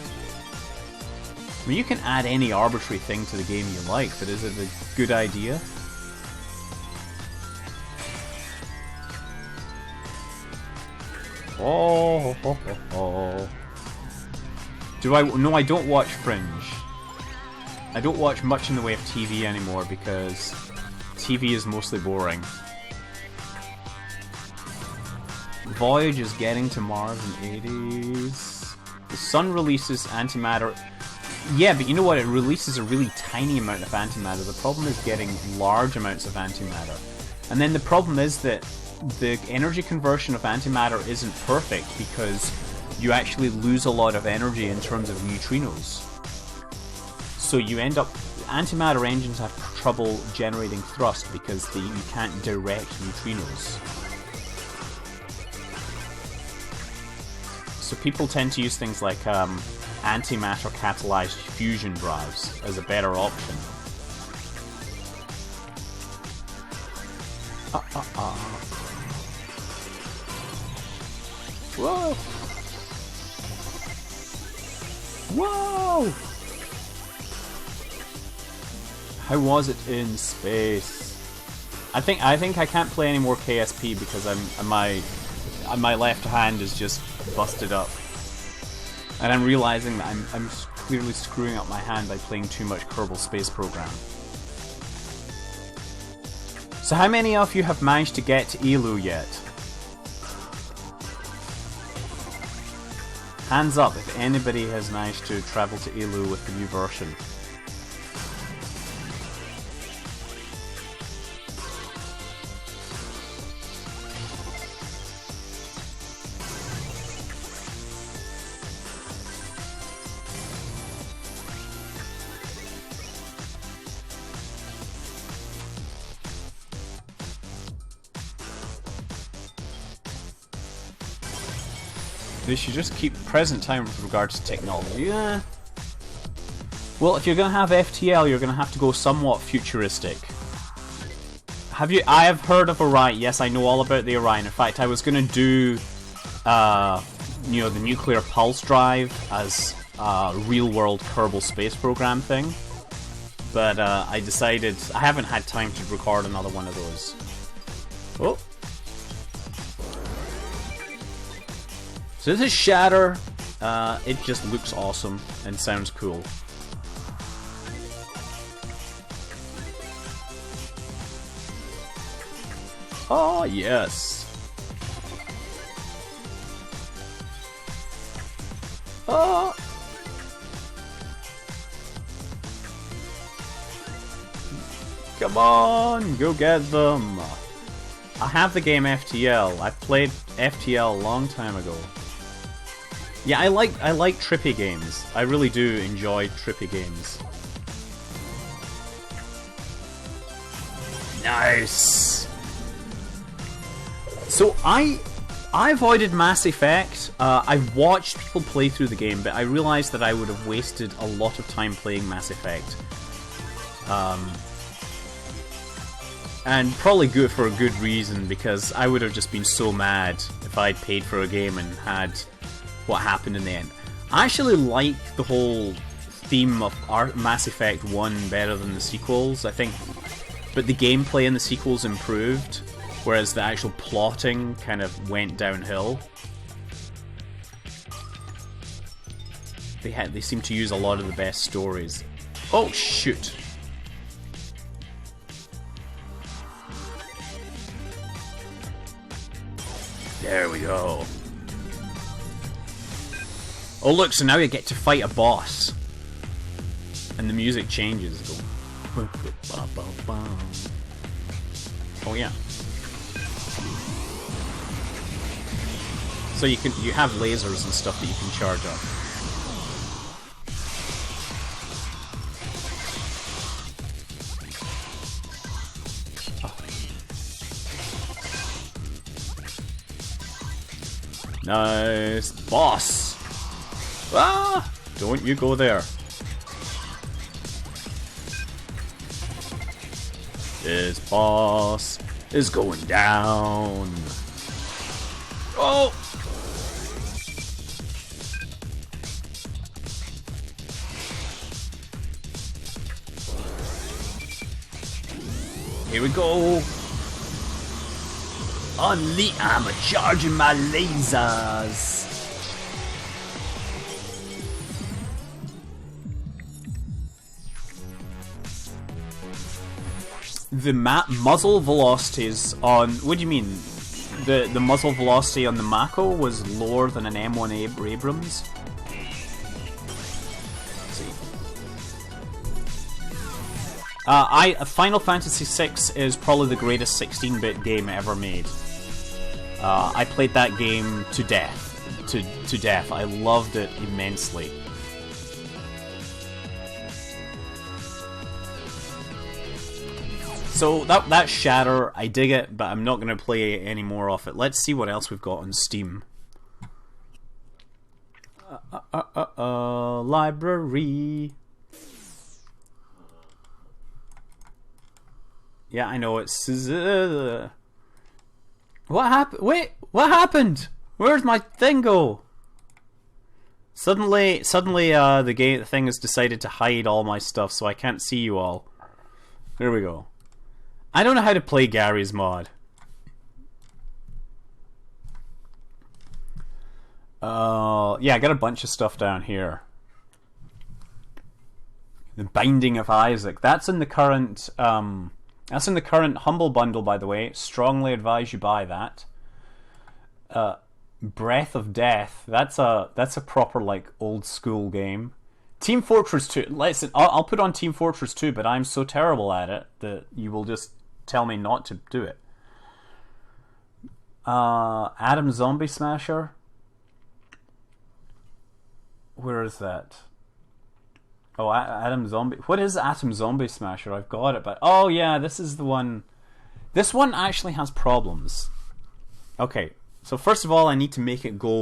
I mean, you can add any arbitrary thing to the game you like, but is it a good idea? Oh, ho, ho, ho. Do I... No, I don't watch Fringe. I don't watch much in the way of TV anymore because TV is mostly boring. Voyage is getting to Mars in 80s. The sun releases antimatter. Yeah, but you know what? It releases a really tiny amount of antimatter. The problem is getting large amounts of antimatter. And then the problem is that the energy conversion of antimatter isn't perfect because you actually lose a lot of energy in terms of neutrinos. So you end up... Antimatter engines have trouble generating thrust because you can't direct neutrinos. So people tend to use things like antimatter catalyzed fusion drives as a better option. Whoa! Whoa! How was it in space? I think I can't play any more KSP because my left hand is just busted up, and I'm realizing that I'm clearly screwing up my hand by playing too much Kerbal Space Program. So how many of you have managed to get to Elu yet? Hands up if anybody has managed to travel to Elu with the new version. They should just keep present time with regards to technology. Yeah. Well, if you're going to have FTL, you're going to have to go somewhat futuristic. Have you? I have heard of Orion. Yes, I know all about the Orion. In fact, I was going to do, the nuclear pulse drive as a real-world Kerbal Space Program thing, but I decided I haven't had time to record another one of those. Oh. So this is Shatter. It just looks awesome and sounds cool. Oh, yes. Oh. Come on, go get them. I have the game FTL. I played FTL a long time ago. Yeah, I like trippy games. I really do enjoy trippy games. Nice. So I avoided Mass Effect. I've watched people play through the game, but I realized that I would have wasted a lot of time playing Mass Effect. And probably good for a good reason, because I would have just been so mad if I'd paid for a game and had what happened in the end. I actually like the whole theme of Mass Effect 1 better than the sequels, I think. But the gameplay in the sequels improved, whereas the actual plotting kind of went downhill. They seem to use a lot of the best stories. Oh, shoot. There we go. Oh look, so now you get to fight a boss. And the music changes. Go. Oh yeah. So you have lasers and stuff that you can charge up. Nice. Boss! Ah! Don't you go there. This boss is going down. Oh! Here we go. I'm charging my lasers. The muzzle velocities on... What do you mean? The muzzle velocity on the Mako was lower than an M1 Abrams? Let's see. Final Fantasy VI is probably the greatest 16-bit game ever made. I played that game to death. To death. I loved it immensely. So that's Shatter. I dig it, but I'm not going to play any more of it. Let's see what else we've got on Steam. Library. Yeah, I know it's. What happened? Wait, what happened? Where's my thing go? Suddenly, the thing has decided to hide all my stuff, so I can't see you all. There we go. I don't know how to play Gary's mod. Yeah, I got a bunch of stuff down here. The Binding of Isaac. That's in the current. That's in the current Humble Bundle, by the way. Strongly advise you buy that. Breath of Death. That's a proper like old school game. Team Fortress 2. Listen, I'll put on Team Fortress 2, but I'm so terrible at it that you will just tell me not to do it. Atom Zombie Smasher. Where is that? Oh, Atom Zombie. What is Atom Zombie Smasher? I've got it, but oh yeah, this is the one. This one actually has problems. Okay, so first of all, I need to make it go